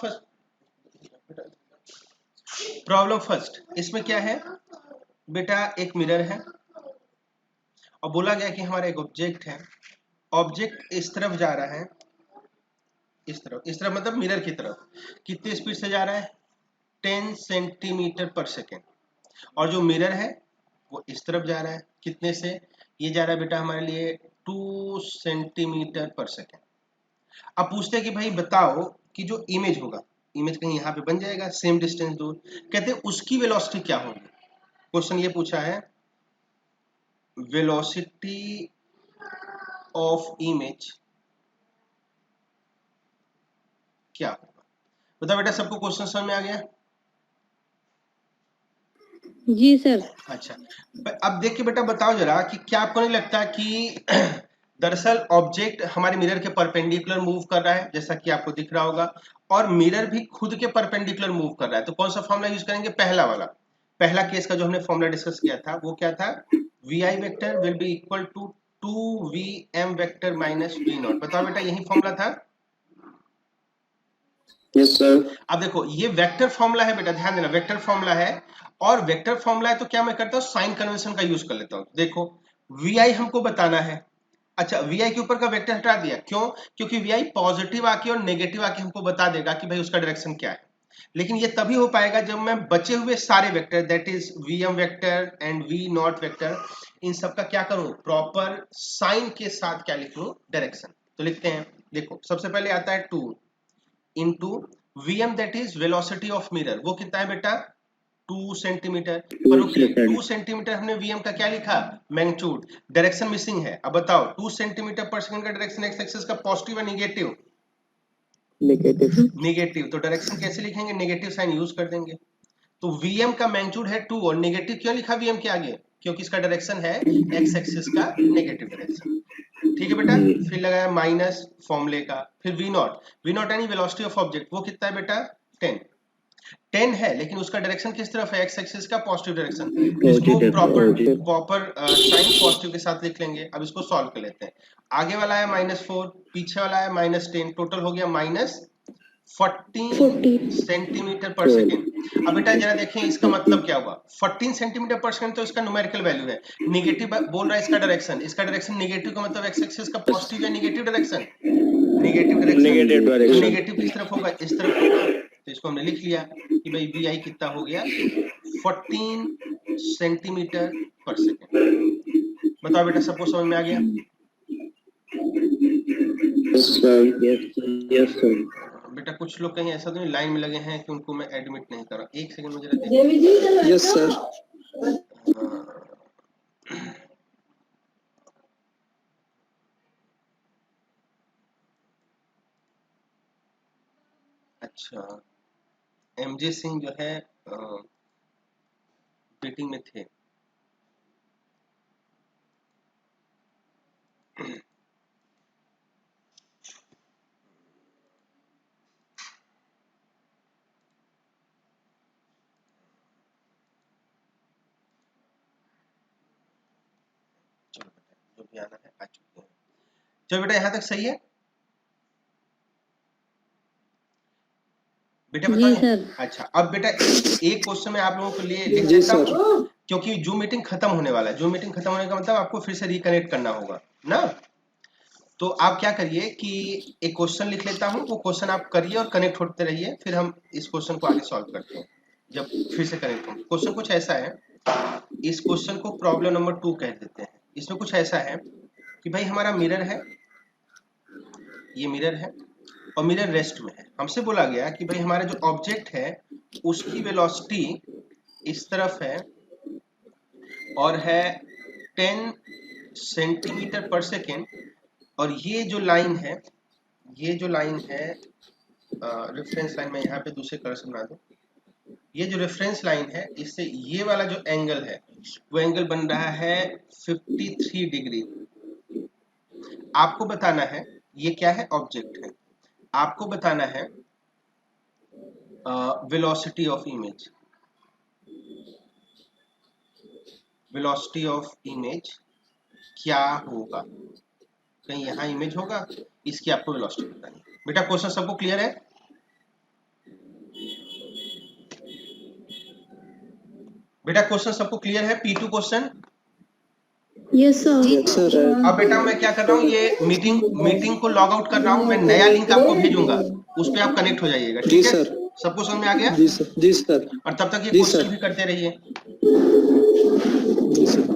फर्स्ट इसमें क्या है बेटा, एक मिरर है और बोला गया कि हमारा एक ऑब्जेक्ट है, ऑब्जेक्ट इस तरफ जा रहा है, इस तरफ मतलब मिरर की तरफ। कितनी स्पीड से जा रहा है? 10 सेंटीमीटर पर सेकेंड। और जो मिरर है वो इस तरफ जा रहा है, कितने से? ये जा रहा है बेटा हमारे लिए 2 सेंटीमीटर पर सेकेंड। अब पूछते हैं कि भाई बताओ कि जो इमेज होगा, इमेज कहीं यहाँ पे बन जाएगा सेम डिस्टेंस दूर, कहते हैं उसकी वेलोसिटी क्या होगी। क्वेश्चन ये पूछा है, वेलोसिटी ऑफ इमेज क्या होगा? बताओ बेटा, सबको क्वेश्चन समझ में आ गया? जी सर। अच्छा, अब देख के बेटा बताओ जरा कि क्या आपको नहीं लगता कि दरअसल ऑब्जेक्ट हमारे मिरर के परपेंडिकुलर मूव कर रहा है, जैसा कि आपको दिख रहा होगा, और मिरर भी खुद के परपेंडिकुलर मूव कर रहा है। तो कौन सा फॉर्मूला यूज करेंगे? पहला वाला। पहला केस का जो हमने फॉर्मूला डिस्कस किया था वो क्या था? vi vector will be equal to 2vm vector minus V naught. बताओ बेटा, यही फॉर्मूला था? Yes sir. अब देखो ये वेक्टर फॉर्मूला है बेटा, ध्यान देना, वेक्टर फॉर्मूला है। और वेक्टर फॉर्मूला है तो क्या मैं करता हूँ, साइन कन्वेंशन का यूज कर लेता हूँ। देखो vi हमको बताना है, अच्छा vi के ऊपर का वेक्टर हटा दिया, क्यों? क्योंकि vi पॉजिटिव आके और नेगेटिव आके हमको बता देगा कि भाई उसका डायरेक्शन क्या है। लेकिन ये तभी हो पाएगा जब मैं बचे हुए सारे vector, that is vm vector and v not vector, इन सब का क्या करूं, प्रॉपर साइन के साथ क्या लिख लूं, डायरेक्शन। तो लिखते हैं, देखो सबसे पहले आता है 2, into VM that is velocity of mirror, वो कितना है बेटा 2 सेंटीमीटर। पर रुकिए 2 सेंटीमीटर हमने वीएम का क्या लिखा मैग्नीट्यूड, डायरेक्शन मिसिंग है। अब बताओ 2 सेंटीमीटर पर सेकंड का डायरेक्शन एक्स एक्सिस का पॉजिटिव है निगेटिव, नेगेटिव। नेगेटिव, तो डायरेक्शन कैसे लिखेंगे नेगेटिव साइन यूज कर देंगे। तो वीएम का मैग्नीट्यूड है 2 और नेगेटिव क्यों लिखा वीएम के आगे, क्योंकि इसका डायरेक्शन है एक्स एक्सिस का नेगेटिव डायरेक्शन। ठीक है बेटा, फिर लगाया माइनस फॉर्मूले का, फिर वी नॉट यानी वेलोसिटी ऑफ ऑब्जेक्ट, वो कितना है बेटा 10 है, लेकिन उसका डायरेक्शन किस तरफ है एक्स एक्सिस का पॉजिटिव डायरेक्शन, इसको प्रॉपर साइन पॉजिटिव के साथ लिख लेंगे। अब इसको सॉल्व कर लेते हैं। आगे वाला है -4, पीछे वाला है -10, टोटल हो गया -14 सेंटीमीटर पर सेकेंड। अब बेटा जरा देखें इसका मतलब क्या हुआ, 14 सेंटीमीटर पर सेकेंड तो इसका न्यूमेरिकल वैल्यू है, निगेटिव बोल रहा है इसका डायरेक्शन निगेटिव का मतलब एक्स एक्सिस का पॉजिटिव या negative direction, negative direction, negative किस तरफ होगा इस तरफ होगा। तो इसको हमने लिख लिया कि भाई वी आई कितना हो गया 14 सेंटीमीटर पर सेकेंड। बताओ बेटा सबको समझ में आ गया। Yes sir. बेटा कुछ लोग कहीं ऐसा तो नहीं लाइन में लगे हैं कि उनको मैं एडमिट नहीं कर रहा, एक सेकंड में जरा देखिए। Yes sir. अच्छा एमजे सिंह जो है मीटिंग में थे। चलो बेटा जो भी आना है आ चुके हैं। चलो बेटा यहाँ तक सही है बेटा जी बताइए। सर। अच्छा अब बेटा एक क्वेश्चन मैं आप लोगों के लिए लिख देता हूँ, क्योंकि जूम मीटिंग खत्म होने वाला है। जूम मीटिंग खत्म होने का मतलब आपको फिर से रिकनेक्ट करना होगा ना। तो आप क्या करिए कि एक क्वेश्चन लिख लेता हूँ, वो क्वेश्चन आप करिए और कनेक्ट होते रहिए, फिर हम इस क्वेश्चन को आगे सॉल्व करते हैं जब फिर से कनेक्ट होंगे। क्वेश्चन कुछ ऐसा है, इस क्वेश्चन को प्रॉब्लम नंबर 2 कह देते हैं। इसमें कुछ ऐसा है कि भाई हमारा मिरर है, ये मिरर है और मिरर रेस्ट में है। हमसे बोला गया कि भाई हमारा जो ऑब्जेक्ट है उसकी वेलोसिटी इस तरफ है और है 10 सेंटीमीटर पर सेकेंड, और ये जो लाइन है रेफरेंस लाइन, मैं यहाँ पे दूसरे कलर से बना दूं। ये जो रेफरेंस लाइन है इससे ये वाला जो एंगल है वो एंगल बन रहा है 53 डिग्री। आपको बताना है ये क्या है ऑब्जेक्ट है, आपको बताना है velocity of image, velocity of image क्या होगा। कहीं यहाँ इमेज होगा, इसकी आपको वेलोसिटी बतानी है। बेटा क्वेश्चन सबको क्लियर है। बेटा क्वेश्चन सबको क्लियर है P2 question. Yes sir. Yes sir. अब बेटा मैं क्या कर रहा हूँ, ये मीटिंग को लॉग आउट कर रहा हूँ, मैं नया लिंक आपको भेजूंगा, उस पर आप कनेक्ट हो जाइएगा। जी ठीक है सर। सबको समझ में आ गया। जी सर। जी सर। और तब तक ये जी क्वेश्चन सर। भी करते रहिए। जी सर।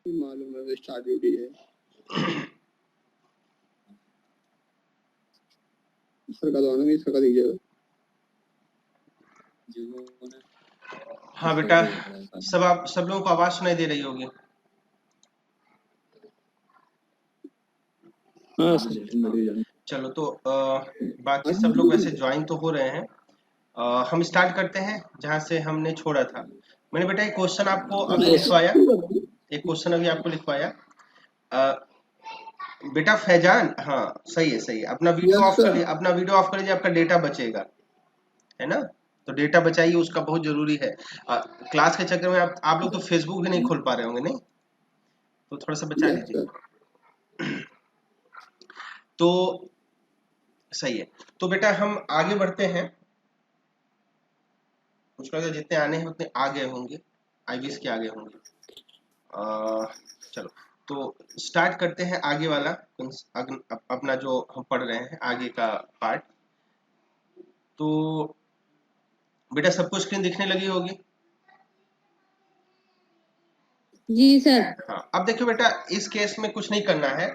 मालूम है स्टार्ट ड्यूटी है सर का दोनों में इसका दीजिएगा। हाँ बेटा सब लोगों को आवाज सुनाई दे रही होगी। हाँ सर। चलो तो बाकी सब लोग वैसे ज्वाइन तो हो रहे हैं। हम स्टार्ट करते हैं जहां से हमने छोड़ा था। मैंने बेटा एक क्वेश्चन आपको अभी लिखवाया, एक क्वेश्चन अभी आपको लिखवाया। बेटा फैजान, हाँ सही है, अपना वीडियो ऑफ कर लीजिए, अपना वीडियो ऑफ कर लीजिए, आपका डेटा बचेगा, है ना। तो डेटा बचाइए, उसका बहुत जरूरी है। क्लास के चक्कर में आप लोग तो फेसबुक भी नहीं खोल पा रहे होंगे, नहीं तो थोड़ा सा बचा लीजिए। तो सही है। तो बेटा हम आगे बढ़ते हैं। मुझको लगता है जितने आने हैं उतने आ गए होंगे, IBs के आगे होंगे। चलो तो स्टार्ट करते हैं आगे वाला अपना जो हम पढ़ रहे हैं आगे का पार्ट। तो बेटा सबको स्क्रीन दिखने लगी होगी? जी सर। हाँ, अब देखिए बेटा इस केस में कुछ नहीं करना है,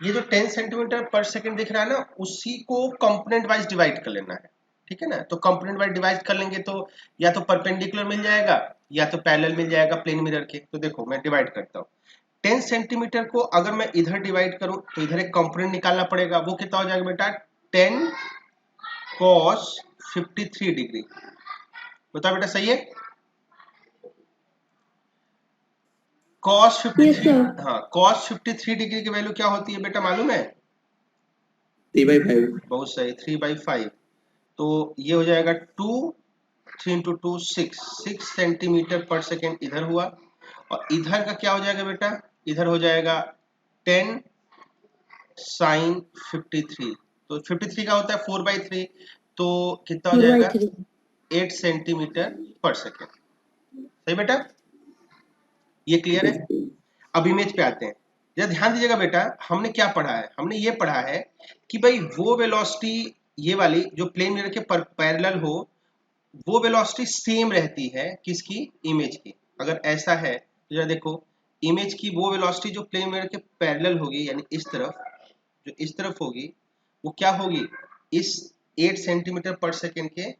ये जो 10 सेंटीमीटर पर सेकंड दिख रहा है ना, उसी को कंपोनेंट वाइज डिवाइड कर लेना है, ठीक है ना। तो कंपोनेंट वाइज डिवाइड कर लेंगे तो या तो परपेंडिकुलर मिल जाएगा या तो पैरेलल मिल जाएगा प्लेन मिरर के। तो देखो मैं डिवाइड करता हूँ, 10 सेंटीमीटर को अगर मैं इधर डिवाइड करूं तो इधर एक कंपोनेंट निकालना पड़ेगा, वो कितना हो जाएगा बेटा 10 cos 53 डिग्री। बताओ बेटा सही है? cos 53, हाँ cos 53 डिग्री की वैल्यू क्या होती है बेटा मालूम है? 3/5। बहुत सही, 3/5। तो ये हो जाएगा 2, 3 इंटू 2 6 सेंटीमीटर पर सेकेंड इधर हुआ, और इधर का क्या हो जाएगा बेटा, इधर हो जाएगा 10 sin 53। तो 53 का होता है 4/3, तो कितना हो जाएगा 8 सेंटीमीटर पर सेकेंड। सही बेटा, ये क्लियर है? अब इमेज पे आते हैं, जरा ध्यान दीजिएगा बेटा, हमने क्या पढ़ा है, हमने ये पढ़ा है कि भाई वो वेलोसिटी ये वाली जो प्लेन मिरर के पैरेलल हो, वो वेलोसिटी सेम रहती है किसकी, इमेज की। अगर ऐसा है तो जरा देखो, इमेज की वो वेलोसिटी जो प्लेन मिरर के पैरेलल होगी, यानी इस तरफ, जो इस तरफ होगी वो क्या होगी, इस 8 सेंटीमीटर पर सेकेंड के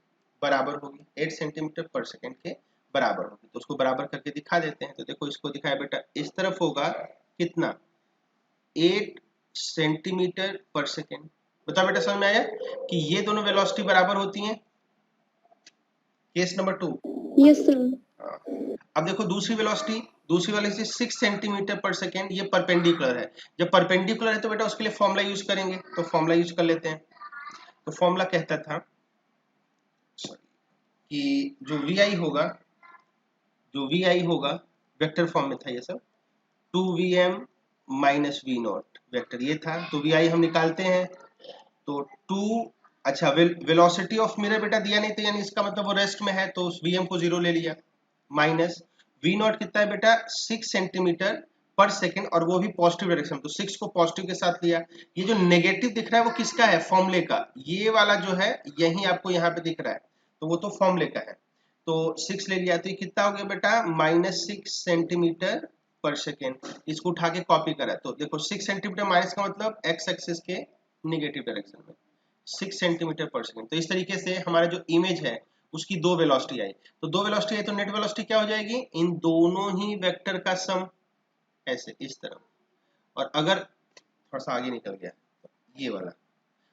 बराबर होगी, 8 सेंटीमीटर पर सेकेंड के बराबर होगी। तो उसको बराबर करके दिखा देते हैं। तो देखो इसको दिखाया बेटा, इस तरफ होगा कितना, 8 सेंटीमीटर पर सेकेंड। बताओ बेटा समझ में आया कि ये दोनों वेलोसिटी बराबर होती हैं? Case number 2। Yes sir. अब देखो दूसरी वेलोसिटी 6 सेंटीमीटर पर सेकेंड, ये परपेंडिकुलर है। जब परपेंडिकुलर है तो बेटा उसके लिए फॉर्मूला यूज करेंगे, तो फॉर्मूला यूज कर लेते हैं। तो फॉर्मूला कहता था कि जो वी आई होगा वेक्टर फॉर्म में था ये सब, 2vm minus V naught vector ये था। तो वी आई हम निकालते हैं, तो 2, अच्छा वेलोसिटी ऑफ मिरर बेटा दिया नहीं था, यानी इसका मतलब वो रेस्ट में है, तो उस वीएम को 0 ले लिया, माइनस वी नॉट कितना है बेटा 6 सेंटीमीटर पर सेकेंड, और वो भी पॉजिटिव डायरेक्शन, तो 6 को पॉजिटिव के साथ लिया। ये जो नेगेटिव दिख रहा है वो किसका है, फॉर्मूले का, ये वाला जो है यही आपको यहाँ पे दिख रहा है, तो वो तो फॉर्मूले का है। तो 6 ले लिया, तो ये कितना हो गया बेटा -6 सेंटीमीटर पर सेकेंड। इसको उठा के कॉपी करा, तो देखो 6 सेंटीमीटर माइनस का मतलब एक्स एक्सिस के निगेटिव डायरेक्शन में 6 सेंटीमीटर पर सेकेंड। तो इस तरीके से हमारा जो इमेज है उसकी दो वेलोसिटी आई, तो दो वेलोसिटी आई तो नेट वेलोसिटी क्या हो जाएगी, इन दोनों ही वेक्टर का सम, ऐसे इस तरफ। और अगर थोड़ा सा आगे निकल गया ये वाला,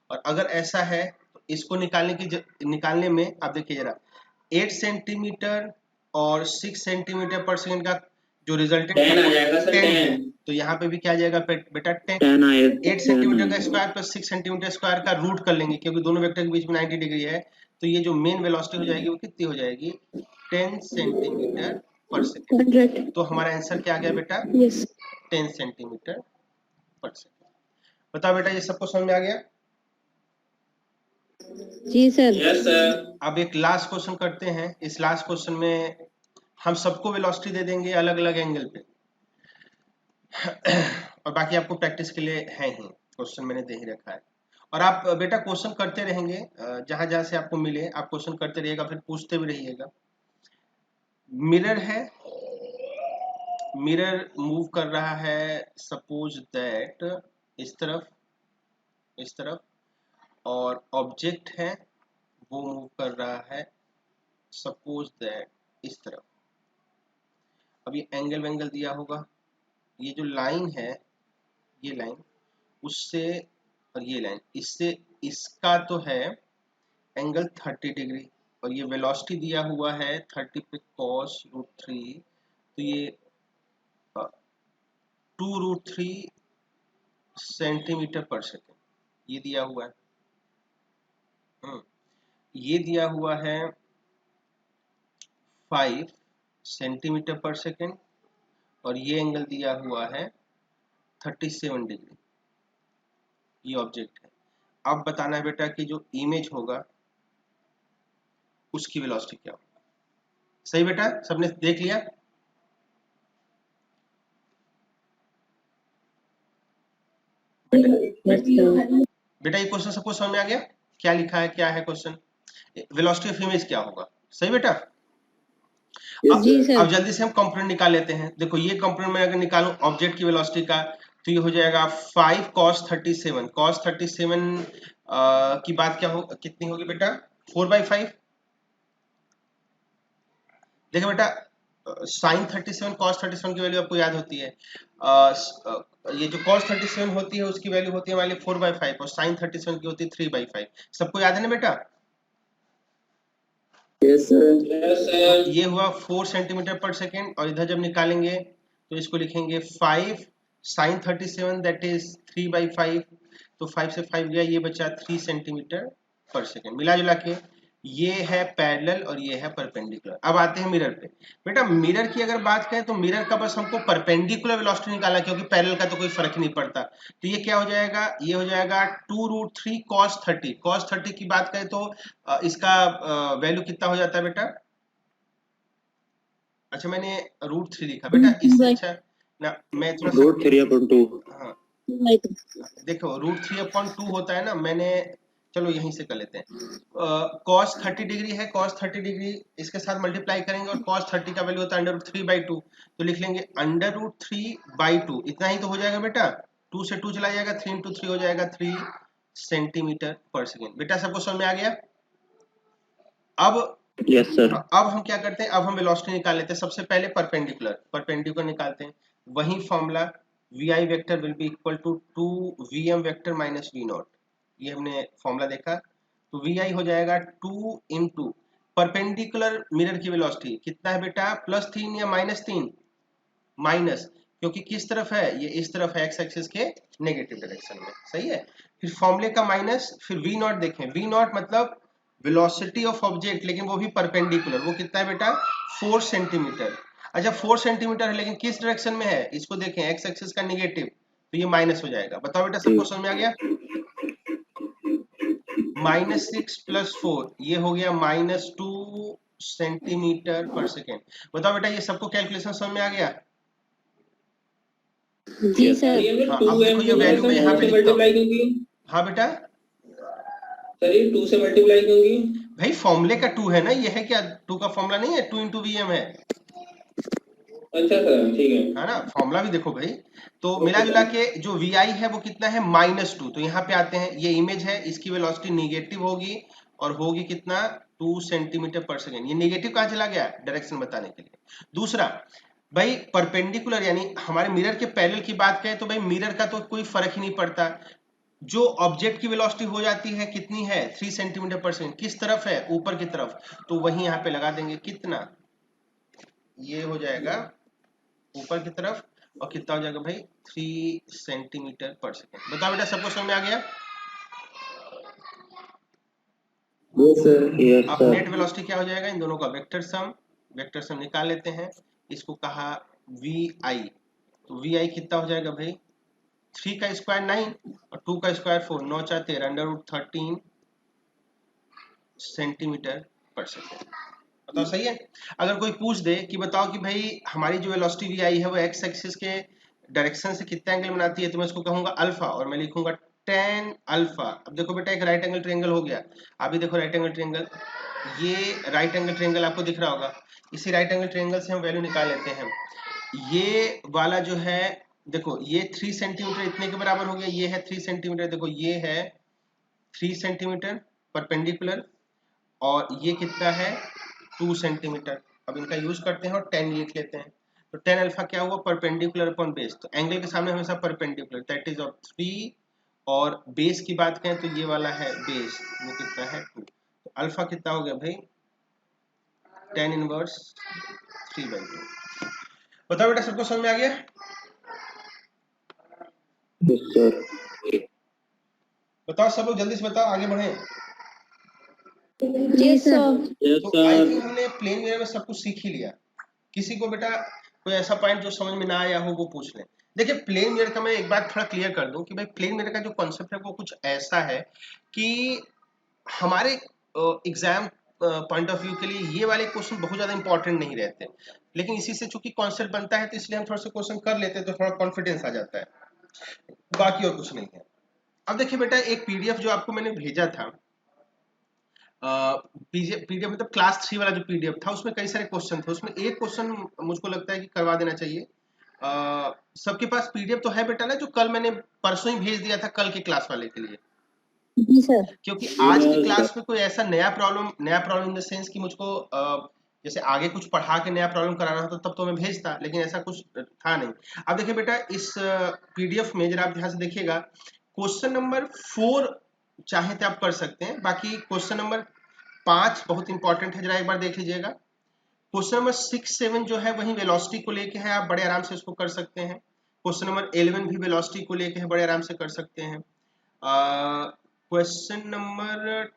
और अगर ऐसा है तो इसको निकालने में आप देखिए जरा, 8 सेंटीमीटर और 6 सेंटीमीटर पर सेकेंड का जो रिजल्टेंट 10 आ जाएगा सर, 10 है, 10। तो यहाँ पे भी क्या आ जाएगा बेटा 10। 10 आएगा, 8 सेंटीमीटर का स्क्वायर प्लस 6 सेंटीमीटर स्क्वायर का रूट कर लेंगे, क्योंकि दोनों वेक्टर के बीच में 90 डिग्री है। तो ये जो मेन वेलोसिटी हो जाएगी वो कितनी हो जाएगी, 10 सेंटीमीटर पर सेकेंड। 100। तो हमारा आंसर क्या आ गया बेटा, यस 10 सेंटीमीटर पर सेकेंड। बताओ बेटा ये सबको समझ में आ गया? जी सर। Yes sir. अब एक लास्ट क्वेश्चन करते हैं। इस लास्ट क्वेश्चन में हम सबको वेलोसिटी दे देंगे अलग अलग एंगल पे और बाकी आपको प्रैक्टिस के लिए है ही, क्वेश्चन मैंने दे ही रखा है। और आप बेटा क्वेश्चन करते रहेंगे, जहां जहां से आपको मिले आप क्वेश्चन करते रहिएगा, फिर पूछते भी रहिएगा। मिरर है, मिरर मूव कर रहा है, सपोज दैट इस तरफ, इस तरफ, और ऑब्जेक्ट है वो मूव कर रहा है सपोज दैट इस तरफ। अब ये एंगल दिया होगा, ये जो लाइन है, ये लाइन उससे, और ये लाइन इससे, इसका तो है एंगल 30 डिग्री, और ये वेलोसिटी दिया हुआ है 30 पे cos √3, तो ये 2√3 सेंटीमीटर पर सेकेंड ये दिया हुआ है। ये दिया हुआ है 5 सेंटीमीटर पर सेकेंड, और ये एंगल दिया हुआ है 37 डिग्री, ये ऑब्जेक्ट है। अब बताना है बेटा कि जो इमेज होगा उसकी वेलोसिटी क्या होगी। सही बेटा, सबने देख लिया? बेटा ये क्वेश्चन सबको समझ में आ गया? क्या लिखा है, क्या है क्वेश्चन? वेलोसिटी ऑफ इमेज क्या होगा? सही बेटा? जी सर। अब जल्दी से हम कंपोनेंट निकाल लेते हैं। देखो ये कंपोनेंट मैं अगर निकालूं ऑब्जेक्ट की वेलोसिटी का, तो ये हो जाएगा 5 cos 37। cos 37 की बात क्या हो, कितनी होगी बेटा? 4/5। देखो बेटा, sin 37 cos 37 की वैल्यू आपको याद होती है। ये जो cos 37 होती है उसकी वैल्यू होती है हमारे लिए 4/5 और sin 37 की होती है 3/5। सबको याद है ना बेटा? Yes sir. तो ये हुआ 4 सेंटीमीटर पर सेकेंड, और इधर जब निकालेंगे तो इसको लिखेंगे 5 sin 37 दैट इज 3/5। तो 5 से 5 गया, ये बचा 3 सेंटीमीटर पर सेकेंड। मिला जुला के ये है पैरेलल और ये है परपेंडिकुलर। अब आते हैं मिरर पे। बेटा मिरर की अगर बात करें तो मिरर का बस हमको परपेंडिकुलर वेलोसिटी निकालना, क्योंकि पैरेलल का तो कोई फर्क नहीं पड़ता। तो ये क्या हो जाएगा? ये हो जाएगा 2√3 cos 30। cos 30 की बात करें तो इसका वैल्यू कितना हो जाता है बेटा? अच्छा मैंने √3 लिखा बेटा, इससे अच्छा ना मैं थोड़ा सा √3/2। हाँ देखो √3/2 होता है ना, मैंने चलो यहीं से कर लेते हैं। cos 30 डिग्री है, cos 30 डिग्री इसके साथ मल्टीप्लाई करेंगे और cos 30 का वैल्यू होता है √3/2। तो लिख लेंगे √3/2। इतना ही तो हो जाएगा बेटा, 2 से 2 चला जाएगा, 3 × 3 हो जाएगा 3 सेंटीमीटर पर सेकेंड। बेटा सबको समझ में आ गया? अब यस सर। अब हम क्या करते हैं, अब हम वेलोसिटी निकाल लेते हैं। सबसे पहले परपेंडिकुलर निकालते हैं। वही formula vi vector will be equal to 2vm vector minus v0। ये हमने फॉर्मूला देखा। तो vi हो जाएगा 2 इंटू परपेंडिकुलर मिरर की वेलोसिटी कितना है बेटा? +3 या -3? माइनस, क्योंकि किस तरफ है? ये इस तरफ है, एक्स एक्सिस के नेगेटिव डायरेक्शन में। सही है। फिर फॉर्मूले का माइनस, फिर v0 देखें। v0 मतलब वेलोसिटी ऑफ ऑब्जेक्ट, लेकिन वो भी परपेंडिकुलर। वो कितना है बेटा? 4 सेंटीमीटर। अच्छा 4 सेंटीमीटर है, लेकिन किस डायरेक्शन में है? इसको देखें, एक्स एक्सिस का नेगेटिव, तो ये माइनस हो जाएगा। बताओ बेटा सबको समझ में आ गया? -6 + 4 ये हो गया -2 सेंटीमीटर पर सेकेंड। बताओ बेटा ये सबको कैलकुलेशन समझ में आ गया? जी सर। हाँ अब देखो ये वैल्यू मैं यहाँ पे लिखता हूँ। हाँ बेटा, सर ये 2 से मल्टीप्लाई क्यों की? भाई फॉर्मूले का 2 है ना, ये है क्या? 2 का फॉर्मूला नहीं है, 2 × vm है। अच्छा सर ठीक है ना, फॉर्मूला भी देखो भाई। तो ओके मिला जुला सर। के जो vi है वो कितना है? -2। तो यहाँ पे आते हैं, ये इमेज है, इसकी वेलोसिटी निगेटिव होगी और होगी कितना? 2 सेंटीमीटर पर सेकेंड। ये निगेटिव कहाँ चला गया? डायरेक्शन बताने के लिए। दूसरा भाई परपेंडिकुलर यानी हमारे मिरर के पैरेलल की बात करें तो भाई मिरर का तो कोई फर्क ही नहीं पड़ता। जो ऑब्जेक्ट की वेलोसिटी हो जाती है कितनी है? 3 सेंटीमीटर पर सेकेंड। किस तरफ है? ऊपर की तरफ। तो वही यहाँ पे लगा देंगे कितना? ये हो जाएगा ऊपर की तरफ, और कितना हो जाएगा भाई? 3 सेंटीमीटर पर सेकेंड। बताओ बेटा सबको समझ में आ गया? Yes sir. यस अब नेट वेलोसिटी क्या हो जाएगा? इन दोनों का वेक्टर सम निकाल लेते हैं। इसको कहा वी आई। तो वी आई कितना हो जाएगा भाई? 3 का स्क्वायर 9 और 2 का स्क्वायर 4, 9 × 4 = 13 √13 सेंटीमीटर पर सेकेंड। बताओ सही है? अगर कोई पूछ दे कि बताओ कि भाई हमारी जो वेलोसिटी वी आई है वो एक्स एक्सिस के डायरेक्शन से कितना एंगल बनाती है, तो मैं इसको कहूंगा अल्फा, और मैं लिखूंगा tan अल्फा। अब देखो बेटा एक राइट एंगल ट्रायंगल हो गया। अभी देखो राइट एंगल ट्रायंगल, ये राइट एंगल ट्रायंगल आपको दिख रहा होगा। इसी राइट एंगल ट्रायंगल से हम वैल्यू निकाल लेते हैं। ये वाला जो है देखो, ये 3 सेंटीमीटर इतने के बराबर हो गया, ये है 3 सेंटीमीटर। देखो ये है 3 सेंटीमीटर परपेंडिकुलर, और ये कितना है? 2 सेंटीमीटर। अब इनका यूज करते हैं और 10 लिख लेते हैं। तो 10 अल्फा क्या हुआ? Perpendicular upon base. तो एंगल के सामने हमेशा परपेंडिकुलर, दैट इज ऑफ 3। और बेस की बात करें तो ये वाला है बेस, वो कितना है? 2। तो अल्फा कितना हो गया भाई? tan inverse 3/2। बताओ बेटा सबको समझ में आ गया? सर। बताओ सब लोग जल्दी से बताओ, आगे बढ़े। जी सर। यस तो आई सर। थिंक हमने प्लेन मिरर में सब कुछ सीख ही लिया। किसी को बेटा कोई ऐसा पॉइंट जो समझ में ना आया हो वो पूछ लें। देखिए प्लेन मिरर का मैं एक बात थोड़ा क्लियर कर दूं कि भाई प्लेन मिरर का जो कॉन्सेप्ट है वो कुछ ऐसा है कि हमारे एग्जाम पॉइंट ऑफ व्यू के लिए ये वाले क्वेश्चन बहुत ज्यादा इंपॉर्टेंट नहीं रहते, लेकिन इसी से चूंकि कॉन्सेप्ट बनता है तो इसलिए हम थोड़ा सा क्वेश्चन कर लेते हैं तो थोड़ा कॉन्फिडेंस आ जाता है, बाकी और कुछ नहीं है। अब देखिए बेटा, एक पीडीएफ जो आपको मैंने भेजा था, पीडीएफ मतलब क्लास 3 वाला जो पीडीएफ था, उसमें कई सारे क्वेश्चन थे। उसमें एक क्वेश्चन मुझको लगता है कि करवा देना चाहिए। सबके पास पीडीएफ तो है बेटा ना, जो कल मैंने परसों ही भेज दिया था कल के क्लास वाले के लिए, जी सर। क्योंकि आज की Yes, क्लास sir. में कोई ऐसा नया प्रॉब्लम इन द सेंस कि मुझको जैसे आगे कुछ पढ़ा के नया प्रॉब्लम कराना होता तब तो मैं भेजता, लेकिन ऐसा कुछ था नहीं। अब देखिए बेटा, इस पीडीएफ में जरा आप ध्यान से देखिएगा, क्वेश्चन नंबर 4 चाहे तो आप कर सकते हैं, बाकी क्वेश्चन नंबर 5 बहुत इंपॉर्टेंट है, जरा एक बार देख लीजिएगा। क्वेश्चन नंबर 6, 7 जो है वही वेलोसिटी को लेके है, आप बड़े आराम से उसको कर सकते हैं। क्वेश्चन नंबर 11 भी वेलोसिटी को लेके है, बड़े आराम से कर सकते हैं। क्वेश्चन नंबर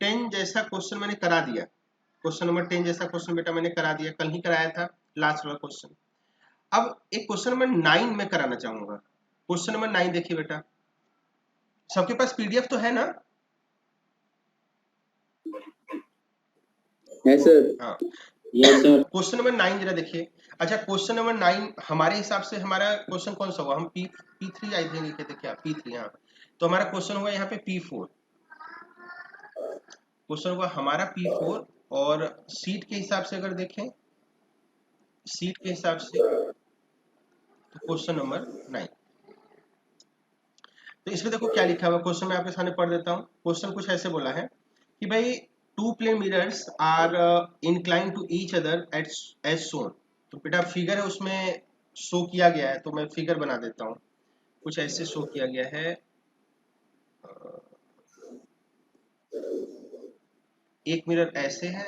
10 जैसा क्वेश्चन मैंने करा दिया, क्वेश्चन नंबर 10 जैसा क्वेश्चन बेटा मैंने करा दिया, कल ही कराया था लास्ट वाला क्वेश्चन। अब एक क्वेश्चन नंबर 9 में कराना चाहूंगा। क्वेश्चन नंबर 9 देखिए बेटा, सबके पास पीडीएफ तो है ना? Yes, sir. हाँ, Yes, sir. क्वेश्चन नंबर 9 जरा देखिए। अच्छा, क्वेश्चन नंबर 9 हमारे हिसाब से हमारा क्वेश्चन कौन सा हुआ? हम P3 आई थिंक लिखे थे क्या? P3, हाँ। तो हमारा क्वेश्चन हुआ यहाँ पे P4, क्वेश्चन हुआ हमारा P4। और सीट के हिसाब से अगर देखें, सीट के हिसाब से तो क्वेश्चन नंबर 9। तो इसमें देखो क्या लिखा हुआ क्वेश्चन, मैं आपके सामने पढ़ देता हूँ। क्वेश्चन कुछ ऐसे बोला है कि भाई two plane mirrors are incline to each other at as shown. तो बेटा फिगर है उसमें शो किया गया है, तो मैं फिगर बना देता हूँ। कुछ ऐसे शो किया गया है, एक मिरर ऐसे है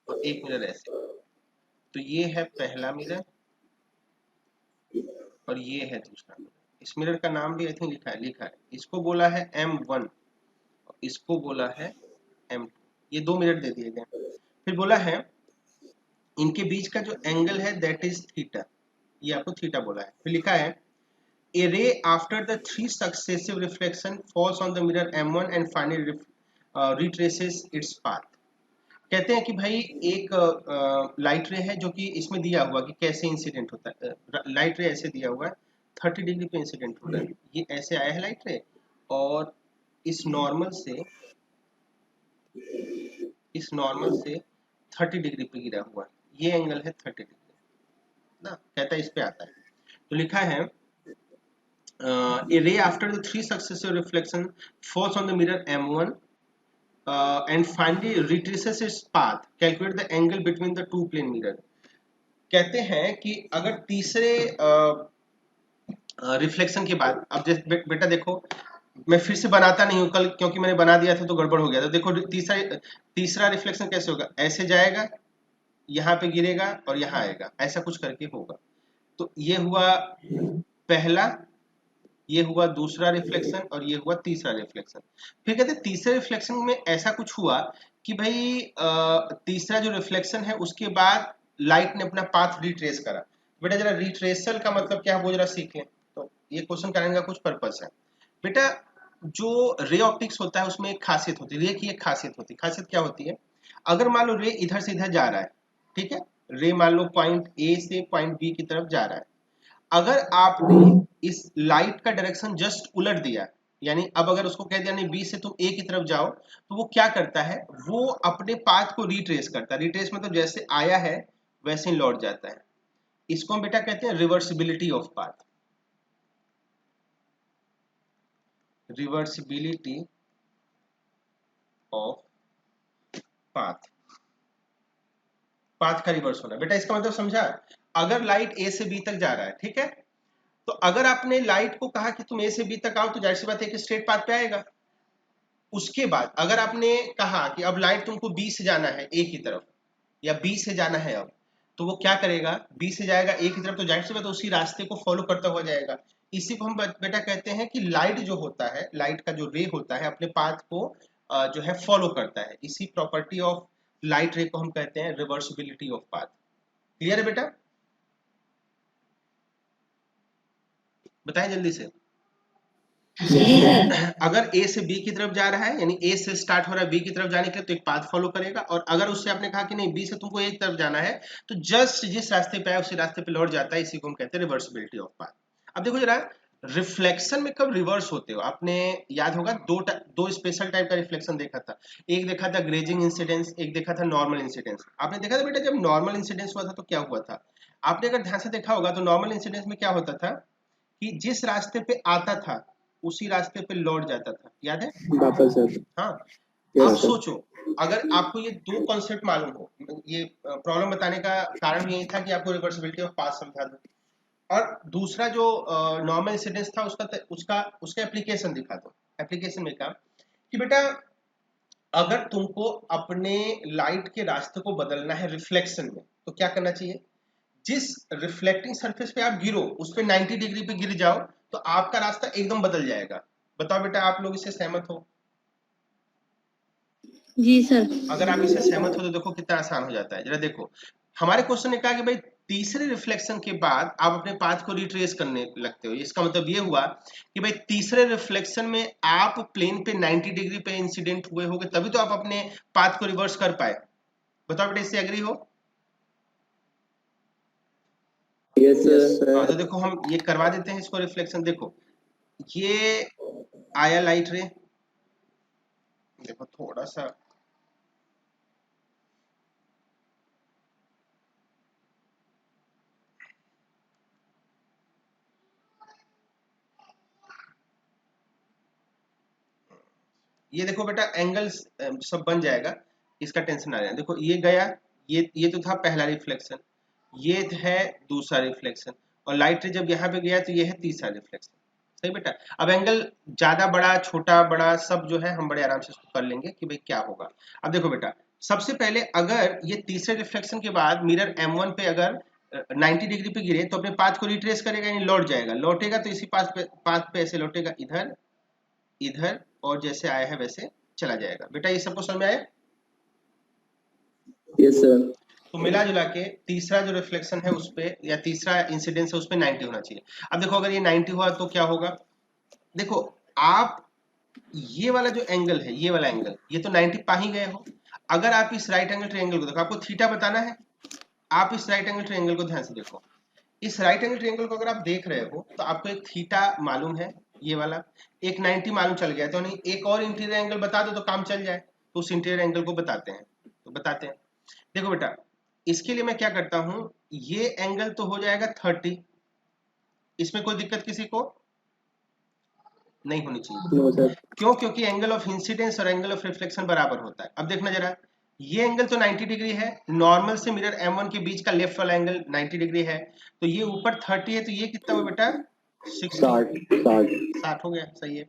और एक मिरर ऐसे। तो ये है पहला मिरर और ये है दूसरा मिरर। इस मिरर का नाम भी आई थिंक लिखा है, इसको बोला है M1 और इसको बोला है M2। ये दो मिरर दे दिए गए। फिर बोला है इनके बीच का जो एंगल है दैट इज थीटा, ये आपको थीटा बोला है। फिर लिखा है ए रे after the 3 successive reflection falls on the mirror M1 and finally retraces its path. कहते हैं कि भाई एक लाइट रे है जो कि इसमें दिया हुआ कि कैसे इंसिडेंट होता है। लाइट रे ऐसे दिया हुआ है, 30 डिग्री पे इंसिडेंट हो रहा है। ये ऐसे आया है लाइट रे, और इस नॉर्मल से 30 डिग्री पे गिरा हुआ है। ये एंगल है 30 डिग्री ना, कहता है इस पे आता है। तो लिखा है a ray after the 3 successive reflection falls on the mirror M1 and finally retraces its path. Calculate the angle between the two plane mirror. कहते हैं कि अगर तीसरे रिफ्लेक्शन के बाद, अब जैसे बेटा देखो, मैं फिर से बनाता नहीं हूं कल, क्योंकि मैंने बना दिया था तो गड़बड़ हो गया। तो देखो तीसरा रिफ्लेक्शन कैसे होगा, ऐसे जाएगा, यहाँ पे गिरेगा और यहाँ आएगा, ऐसा कुछ करके होगा। तो ये हुआ पहला, ये हुआ दूसरा रिफ्लेक्शन और ये हुआ तीसरा रिफ्लेक्शन। फिर कहते हैं तीसरे रिफ्लेक्शन में ऐसा कुछ हुआ कि भाई तीसरा जो रिफ्लेक्शन है उसके बाद लाइट ने अपना पाथ रिट्रेस करा। बेटा जरा रिट्रेसल का मतलब क्या है वो जरा सीखें, तो ये क्वेश्चन करने का कुछ पर्पस है। बेटा जो रे ऑप्टिक्स होता है उसमें एक खासियत होती है, रे की एक खासियत होती है। खासियत क्या होती है? अगर मान लो रे इधर से इधर जा रहा है, ठीक है, रे मान लो पॉइंट ए से पॉइंट बी की तरफ जा रहा है। अगर आपने इस लाइट का डायरेक्शन जस्ट उलट दिया, यानी अब अगर उसको कह दिया नहीं बी से तुम ए की तरफ जाओ, तो वो क्या करता है, वो अपने पाथ को रिट्रेस करता है। रिट्रेस मतलब जैसे आया है वैसे ही लौट जाता है। इसको हम बेटा कहते हैं reversibility of path. Reversibility of path, path का रिवर्स होना। बेटा इसका मतलब समझा? अगर लाइट ए से बी तक जा रहा है, ठीक है, तो अगर आपने लाइट को कहा कि तुम ए से बी तक आओ, तो जाहिर सी बात है कि स्ट्रेट पाथ पे आएगा। उसके बाद अगर आपने कहा कि अब लाइट तुमको बी से जाना है ए की तरफ, या बी से जाना है अब, तो वो क्या करेगा, बी से जाएगा ए की तरफ, तो जाहिर सी बात है उसी रास्ते को फॉलो करता हुआ जाएगा। इसी को हम बेटा कहते हैं कि लाइट जो होता है, लाइट का जो रे होता है अपने पाथ को जो है फॉलो करता है। इसी प्रॉपर्टी ऑफ लाइट रे को हम कहते हैं रिवर्सिबिलिटी ऑफ पाथ। क्लियर है बेटा? बताएं जल्दी से। जी सर। अगर ए से बी की तरफ जा रहा है, यानी ए से स्टार्ट हो रहा है बी की तरफ जाने के लिए, तो एक पाथ फॉलो करेगा। और अगर उससे आपने कहा कि नहीं बी से तुमको ए की तरफ जाना है, तो जस्ट जिस रास्ते पे आया उसी रास्ते पे लौट जाता है। इसी को हम कहते हैं रिवर्सिबिलिटी ऑफ पाथ। अब देखो जरा, रिफ्लेक्शन में कब रिवर्स होते हो? आपने याद होगा दो स्पेशल टाइप का रिफ्लेक्शन देखा था। एक देखा था ग्रेजिंग इंसिडेंस, एक देखा था नॉर्मल इंसिडेंस। आपने देखा था बेटा जब नॉर्मल इंसिडेंस हुआ था तो क्या हुआ था? आपने अगर ध्यान से देखा होगा तो नॉर्मल इंसिडेंस में क्या होता था कि जिस रास्ते पे आता था उसी रास्ते पे लौट जाता था। याद है? वापस सर। हाँ। यस अब सर। सोचो, अगर आपको ये दो कॉन्सेप्ट मालूम हो, ये प्रॉब्लम बताने का कारण यही था कि आपको रिवर्सिबिलिटी ऑफ पाथ समझा दो, और दूसरा जो नॉर्मल इंसिडेंस था उसका एप्लीकेशन दिखा दो। एप्लीकेशन में क्या कि बेटा अगर तुमको अपने लाइट के रास्ते को बदलना है रिफ्लेक्शन में, तो क्या करना चाहिए? जिस रिफ्लेक्टिंग सरफेस पे आप गिरो उस पे 90 डिग्री पे गिर जाओ तो आपका रास्ता एकदम बदल जाएगा। बताओ बेटा, आप लोग इससे सहमत हो? जी सर। अगर आप इससे सहमत हो तो देखो कितना आसान हो जाता है। जरा देखो, हमारे क्वेश्चन ने कहा कि भाई तीसरे रिफ्लेक्शन के बाद आप अपने पाथ को रिट्रेस करने लगते हो। इसका मतलब ये हुआ कि भाई तीसरे रिफ्लेक्शन में आप प्लेन पे 90 डिग्री पे इंसिडेंट हुए होगे, तभी तो आप अपने पाथ को रिवर्स कर पाए। बताओ बेटा, इससे एग्री हो? यस हाँ, तो सर। देखो हम ये करवा देते हैं इसको रिफ्लेक्शन। देखो ये आया लाइट रे, देखो थोड़ा सा ये देखो बेटा एंगल सब बन जाएगा, इसका टेंशन आ रहा है। देखो ये गया, ये तो था पहला रिफ्लेक्शन, ये है दूसरा रिफ्लेक्शन, और लाइट रे जब यहाँ पे गया तो ये है तीसरा रिफ्लेक्शन। सही बेटा? अब एंगल ज्यादा बड़ा छोटा बड़ा सब जो है हम बड़े आराम से इसको कर लेंगे कि भाई क्या होगा। अब देखो बेटा, सबसे पहले अगर ये तीसरे रिफ्लेक्शन के बाद मिरर M1 पे अगर 90 डिग्री पे गिरे तो अपने पाथ को रिट्रेस करेगा, यानी लौट जाएगा। लौटेगा तो इसी पाथ पे ऐसे लौटेगा, इधर इधर, और जैसे आया है वैसे चला जाएगा। बेटा ये सबको समझ में आया? Yes sir. तो मिला जुला के तीसरा जो रिफ्लेक्शन है उस पे, या तीसरा इंसिडेंस है उस पे 90 होना चाहिए। अब देखो अगर ये 90 हुआ तो क्या होगा? देखो आप ये वाला जो एंगल है, ये वाला एंगल, ये तो 90 पा ही गए हो। अगर आप इस राइट एंगल ट्रायंगल को देखो, आपको थीटा बताना है, आप इस राइट एंगल ट्रायंगल को ध्यान से देखो। इस राइट एंगल ट्रायंगल को अगर आप देख रहे हो तो आपको एक थीटा मालूम है, ये वाला एक 90 मालूम चल गया, तो नहीं एक और इंटीरियर एंगल बता दो तो काम चल जाए। तो उस इंटीरियर एंगल को बताते हैं, तो बताते हैं। देखो बेटा, इसके लिए मैं क्या करता हूं, ये एंगल तो हो जाएगा 30, इसमें कोई दिक्कत किसी को नहीं होनी चाहिए। No sir. क्यों? क्योंकि एंगल ऑफ इंसिडेंस और एंगल ऑफ रिफ्लेक्शन बराबर होता है। अब देखना जरा, ये एंगल तो 90 डिग्री है, नॉर्मल से मिरर M1 के बीच का लेफ्ट वाला एंगल 90 डिग्री है, तो ये ऊपर 30 है, तो ये कितना हुआ बेटा? 60। 60 हो गया, सही है।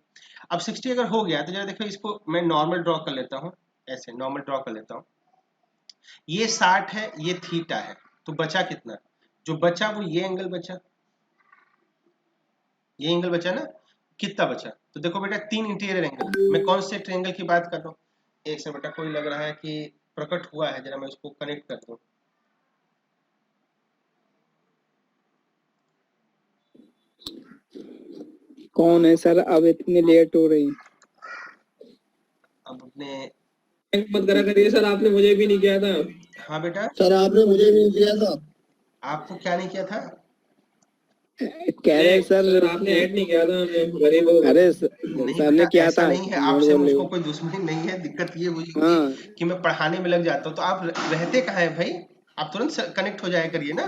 अब 60 अगर हो गया तो जरा देखो, इसको मैं नॉर्मल ड्रॉ कर लेता हूँ, ऐसे नॉर्मल ड्रॉ कर लेता हूँ। ये 60 है, ये थीटा है, तो बचा कितना? जो बचा वो ये एंगल बचा, ये एंगल बचा ना। कितना बचा? तो देखो बेटा तीन इंटीरियर एंगल। मैं कौन से ट्रायंगल की बात कर रहा हूँ? एक से बेटा कोई लग रहा है कि प्रकट हुआ है, जरा मैं उसको कनेक्ट कर दूं। कौन है सर? अब इतनी लेट हो रही। अब अपने मत करा करिए सर, आपने मुझे भी नहीं किया था। हाँ बेटा, सर आपने मुझे भी किया था। आपको क्या नहीं किया था? कह रहे सर आपने ऐड नहीं किया था हमें, गरीब हो। अरे नहीं सर ने बेटा, किया ऐसा था। नहीं है, झूठ आपसे बोल रहे मुझको हो। कोई दुश्मनी नहीं है। दिक्कत ये हुई होगी हाँ कि मैं पढ़ाने में लग जाता हूँ, तो आप रहते कहाँ हैं भाई? आप तुरंत कनेक्ट हो जाया करिए ना।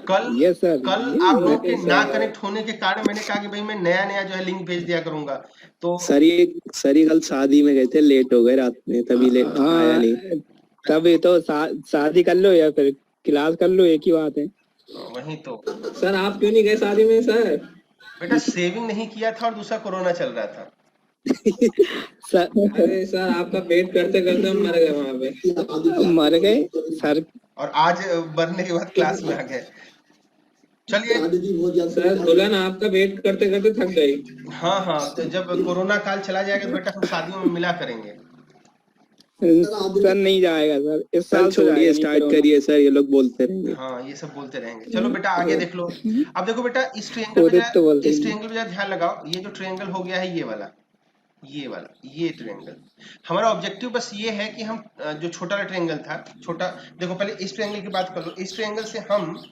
कल ये सर कल ये आप लोग के मैं- ना कनेक्ट होने के कारण मैंने कहा कि भाई मैं नया नया जो है लिंक भेज दिया करूंगा। तो सर ये कल शादी में गए थे, लेट हो गए रात में, तभी लेट आया नहीं। हाँ तभी तो शादी कर लो या फिर क्लास कर लो, एक ही बात है। वही तो सर आप क्यों नहीं गए शादी में सर? बेटा, सेविंग नहीं किया था और दूसरा कोरोना चल रहा था। सर अरे सर आपका वेट करते करते हम मर गए वहां पे। मर गए सर। और आज बनने के बाद क्लास में आ गए। चलिए, सर दुल्हन आपका वेट करते करते थक गई। हाँ हाँ, तो जब कोरोना काल चला जाएगा तो बेटा हम शादियों में मिला करेंगे। सर नहीं जाएगा सर, इस सर साल तो छोड़िए, जाएगा नहीं स्टार्ट कोरोना। करिए सर, ये लोग बोलते रहेंगे। हाँ ये सब बोलते रहेंगे। चलो बेटा आगे देख लो। अब देखो बेटा इस ट्रायंगल पे उदित तो बोलते इस ही नहीं। ट्रायंगल पे जरा ध्यान लगाओ। ये जो ट्रायंगल हो गया है ये वाला ये ट्रायंगल, हमारा ऑब्जेक्टिव बस ये है कि हम जो छोटा वाला ट्रायंगल था, छोटा, देखो पहले इस ट्रायंगल की बात कर लो। इस ट्रायंगल से हम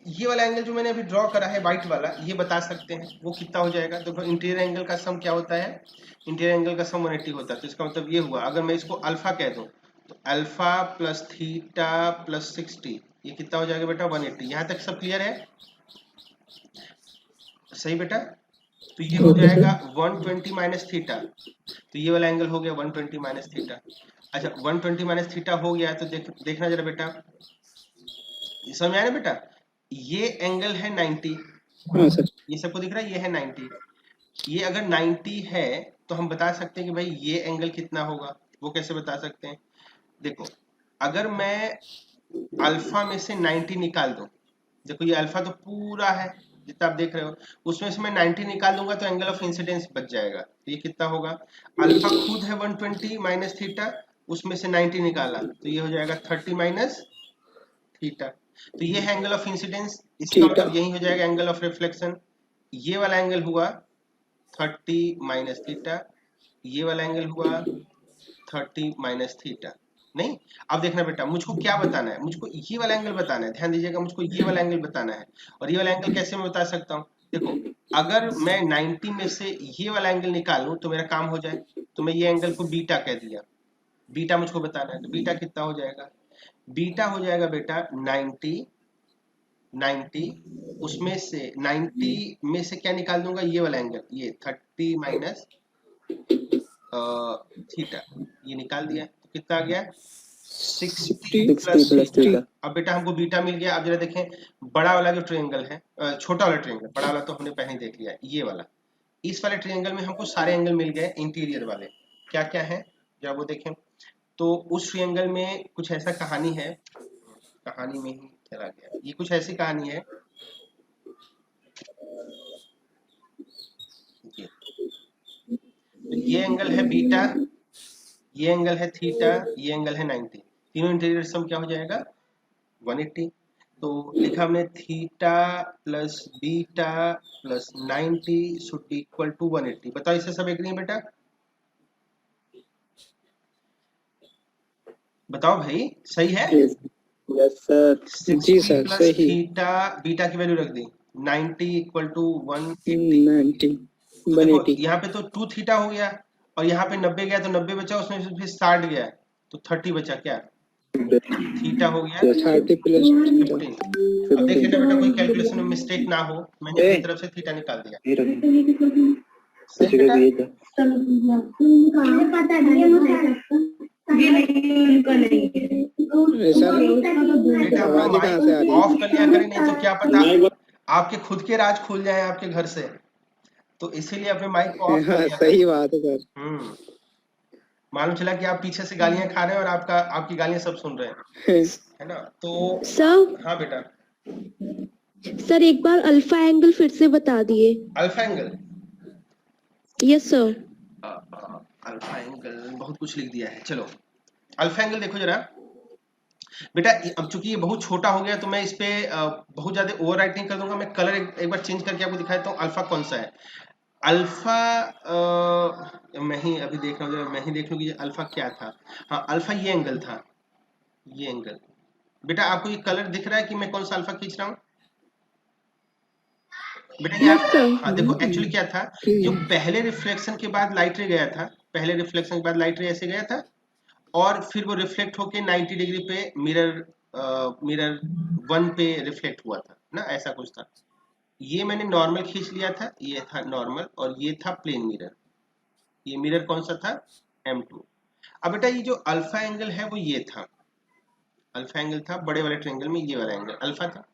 ये वाला एंगल जो मैंने अभी ड्रॉ करा है व्हाइट वाला, ये बता सकते हैं वो कितना हो जाएगा। देखो इंटीरियर एंगल का सम क्या होता है, इंटीरियर एंगल का सम 180 होता है। तो इसका मतलब ये हुआ, अगर मैं इसको अल्फा कह दूं तो अल्फा प्लस थीटा प्लस 60, ये कितना हो जाएगा बेटा 180। यहाँ तक सब क्लियर है? सही बेटा। तो ये हो जाएगा 120 माइनस थीटा, तो ये वाला एंगल हो गया 120 माइनस थीटा। अच्छा 120 माइनस थीटा हो गया तो देखना जरा बेटा, समझ आया ना बेटा? ये एंगल है 90, हाँ सर। ये सबको दिख रहा है, ये है 90। ये अगर 90 है तो हम बता सकते हैं कि भाई ये एंगल कितना होगा। वो कैसे बता सकते हैं? देखो अगर मैं अल्फा में से 90 निकाल दूं, देखो ये अल्फा तो पूरा है जितना आप देख रहे हो, उसमें से मैं 90 निकाल दूंगा तो एंगल ऑफ इंसिडेंस बच जाएगा। तो ये कितना होगा, अल्फा खुद है 120 माइनस थीटा, उसमें से 90 निकाला तो ये हो जाएगा 30 माइनस थीटा। तो ये है एंगल ऑफ इंसिडेंस, इसका थीटा। मतलब यही हो जाएगा एंगल ऑफ रिफ्लेक्शन। ये वाला एंगल हुआ 30 माइनस थीटा, ये वाला एंगल हुआ 30 माइनस थीटा। नहीं, अब देखना बेटा मुझको क्या बताना है, मुझको ये वाला एंगल बताना है, ध्यान दीजिएगा, मुझको ये वाला एंगल बताना है। और ये वाला एंगल कैसे मैं बता सकता हूँ? देखो अगर मैं 90 में से ये वाला एंगल निकालूं तो मेरा काम हो जाए, तो मैं ये एंगल को बीटा कह दिया, बीटा मुझको बताना है। तो बीटा कितना हो जाएगा, बीटा हो जाएगा बेटा 90 उसमें से 90 में से क्या निकाल दूंगा, ये वाला एंगल, ये 30 माइनस थीटा, ये निकाल दिया तो कितना आ गया 60 प्लस थीटा। अब बेटा हमको बीटा मिल गया। अब जरा देखें बड़ा वाला जो ट्रायंगल है, छोटा वाला ट्रायंगल, बड़ा वाला तो हमने पहले ही देख लिया, ये वाला, इस वाले ट्रायंगल में हमको सारे एंगल मिल गए इंटीरियर वाले। क्या क्या है जब वो देखें तो उस ट्रायंगल में कुछ ऐसा कहानी है, कहानी में ही चला गया, ये कुछ ऐसी कहानी है, ये एंगल है बीटा, ये एंगल है थीटा, ये एंगल है 90, तीनों इंटीरियर सम क्या हो जाएगा 180। तो लिखा हमने theta plus beta plus 90 should be equal to 180। बताओ इससे सब एग्री है बेटा? बताओ भाई सही है? Yes sir. 60 जी सर, प्लस सही। थीटा, बीटा की वैल्यू रख दी 90 इक्वल टू 180। 90 देखो 180। यहाँ पे तो 2 थीटा हो गया और यहाँ पे 90 गया तो 90 बचा, उसमें से फिर 60 गया तो 30 बचा, क्या थीटा हो गया 30 प्लस थीटा। 15। अब देख लेना बेटा कोई कैलकुलेशन में मिस्टेक ना हो, मैंने अपनी तरफ से थीटा निकाल दिया। सही बेटा? सर बेटा अपना आवाज कहाँ से आ माइक रही ऑफ कर लिया करें, नहीं तो क्या पता आपके खुद के राज खुल जाए आपके घर से, तो इसीलिए अपने माइक को है? ऑफ कर हाँ लिया सही करें। बात है सर। मालूम चला कि आप पीछे से गालियां खा रहे हैं और आपकी गालियां सब सुन रहे हैं, है ना? तो सर हाँ बेटा, सर एक बार अल्फा एंगल फिर से बता दिए। Alpha angle, yes sir. Alpha angle बहुत कुछ लिख दिया है। चलो अल्फा एंगल देखो जरा बेटा, अब चूंकि ये बहुत छोटा हो गया तो मैं इस पे बहुत ज्यादा ओवर राइट नहीं कर दूंगा, मैं कलर एक बार चेंज करके आपको दिखाता हूँ अल्फा कौन सा है। अल्फा मैं ही अभी देख रहा हूँ, मैं ही देख लूँ कि अल्फा क्या था। हाँ अल्फा ये एंगल था, ये एंगल। बेटा आपको ये कलर दिख रहा है कि मैं कौन सा अल्फा खींच रहा हूँ बेटा? ये यस सर। हाँ देखो एक्चुअली क्या था, जो पहले रिफ्लेक्शन के बाद लाइट रे गया था, पहले रिफ्लेक्शन के बाद लाइट रे ऐसे गया था और फिर वो रिफ्लेक्ट होके 90 डिग्री पे मिरर 1 पे रिफ्लेक्ट हुआ था ना, ऐसा कुछ था। ये मैंने नॉर्मल खींच लिया था, ये था नॉर्मल और ये था प्लेन मिरर। ये मिरर कौन सा था, M2। अब बेटा ये जो अल्फा एंगल है वो ये था, अल्फा एंगल था बड़े वाले ट्रायंगल में, ये वाला एंगल अल्फा था,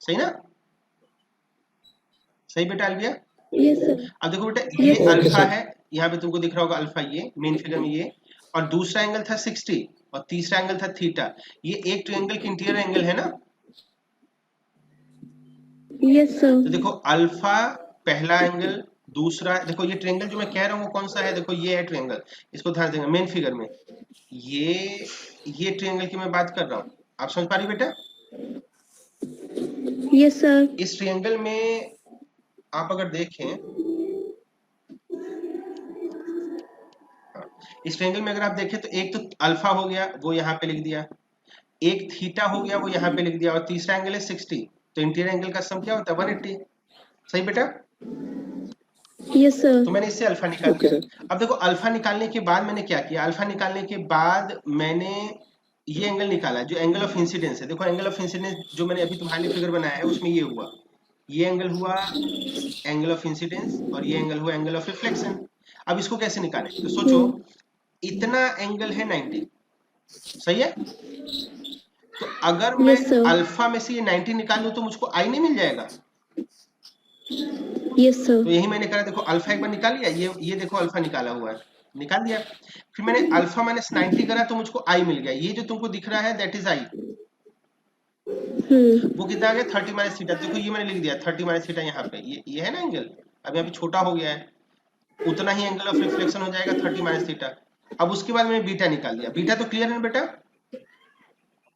सही ना? सही बेटा अलविया? Yes sir. अब देखो बेटा ये अल्फा है, यहाँ पे तुमको दिख रहा होगा अल्फा, ये मेन फिगर में ये, और दूसरा एंगल था 60 और तीसरा एंगल था थीटा। ये एक ट्रायंगल की इंटीरियर एंगल है ना? Yes sir. तो देखो अल्फा पहला एंगल, दूसरा देखो, ये ट्रायंगल जो मैं कह रहा हूँ वो कौन सा है, देखो ये है ट्रायंगल, इसको ध्यान देंगे मेन फिगर में, ये ट्रायंगल की मैं बात कर रहा हूँ। आप समझ पा रही बेटा? Yes sir. इस ट्रायंगल में आप अगर देखें, इस ट्रायंगल में अगर आप देखें तो एक तो अल्फा हो गया वो यहाँ पे लिख दिया, एक थीटा हो गया वो यहाँ पे लिख दिया, और तीसरा एंगल है 60, तो इंटीरियर एंगल का सम क्या होता है 180। सही बेटा? Yes sir. तो मैंने इससे अल्फा निकाल ओके दिया। सर। अब देखो अल्फा निकालने के बाद मैंने क्या किया, अल्फा निकालने के बाद मैंने ये एंगल निकाला जो एंगल ऑफ इंसिडेंस है। देखो एंगल ऑफ इंसिडेंस जो मैंने अभी तुम्हारे लिए फिगर बनाया है उसमें ये हुआ, ये एंगल हुआ एंगल ऑफ इंसिडेंस, और ये एंगल हुआ एंगल ऑफ रिफ्लेक्शन। अब इसको कैसे निकालें, तो सोचो इतना एंगल है 90, सही है? तो अगर मैं यस सर। अल्फा में से ये 90 निकाल लूं तो मुझको आई नहीं मिल जाएगा? Yes sir. तो यही मैंने करा, देखो अल्फा एक बार निकाल लिया, ये देखो अल्फा निकाला हुआ है, निकाल दिया। फिर मैंने अल्फा माइनस 90 करा तो मुझको आई मिल गया, ये जो तुमको दिख रहा है दैट इज आई। वो कितना आ गया 30 माइनस थीटा। देखो ये मैंने लिख दिया 30 माइनस थीटा यहाँ पे, ये है ना एंगल, अब यहाँ पे छोटा हो गया है, उतना ही एंगल ऑफ रिफ्लेक्शन हो जाएगा 30 माइनस थीटा। अब उसके बाद मैंने बीटा निकाल दिया, बीटा तो क्लियर है ना बेटा?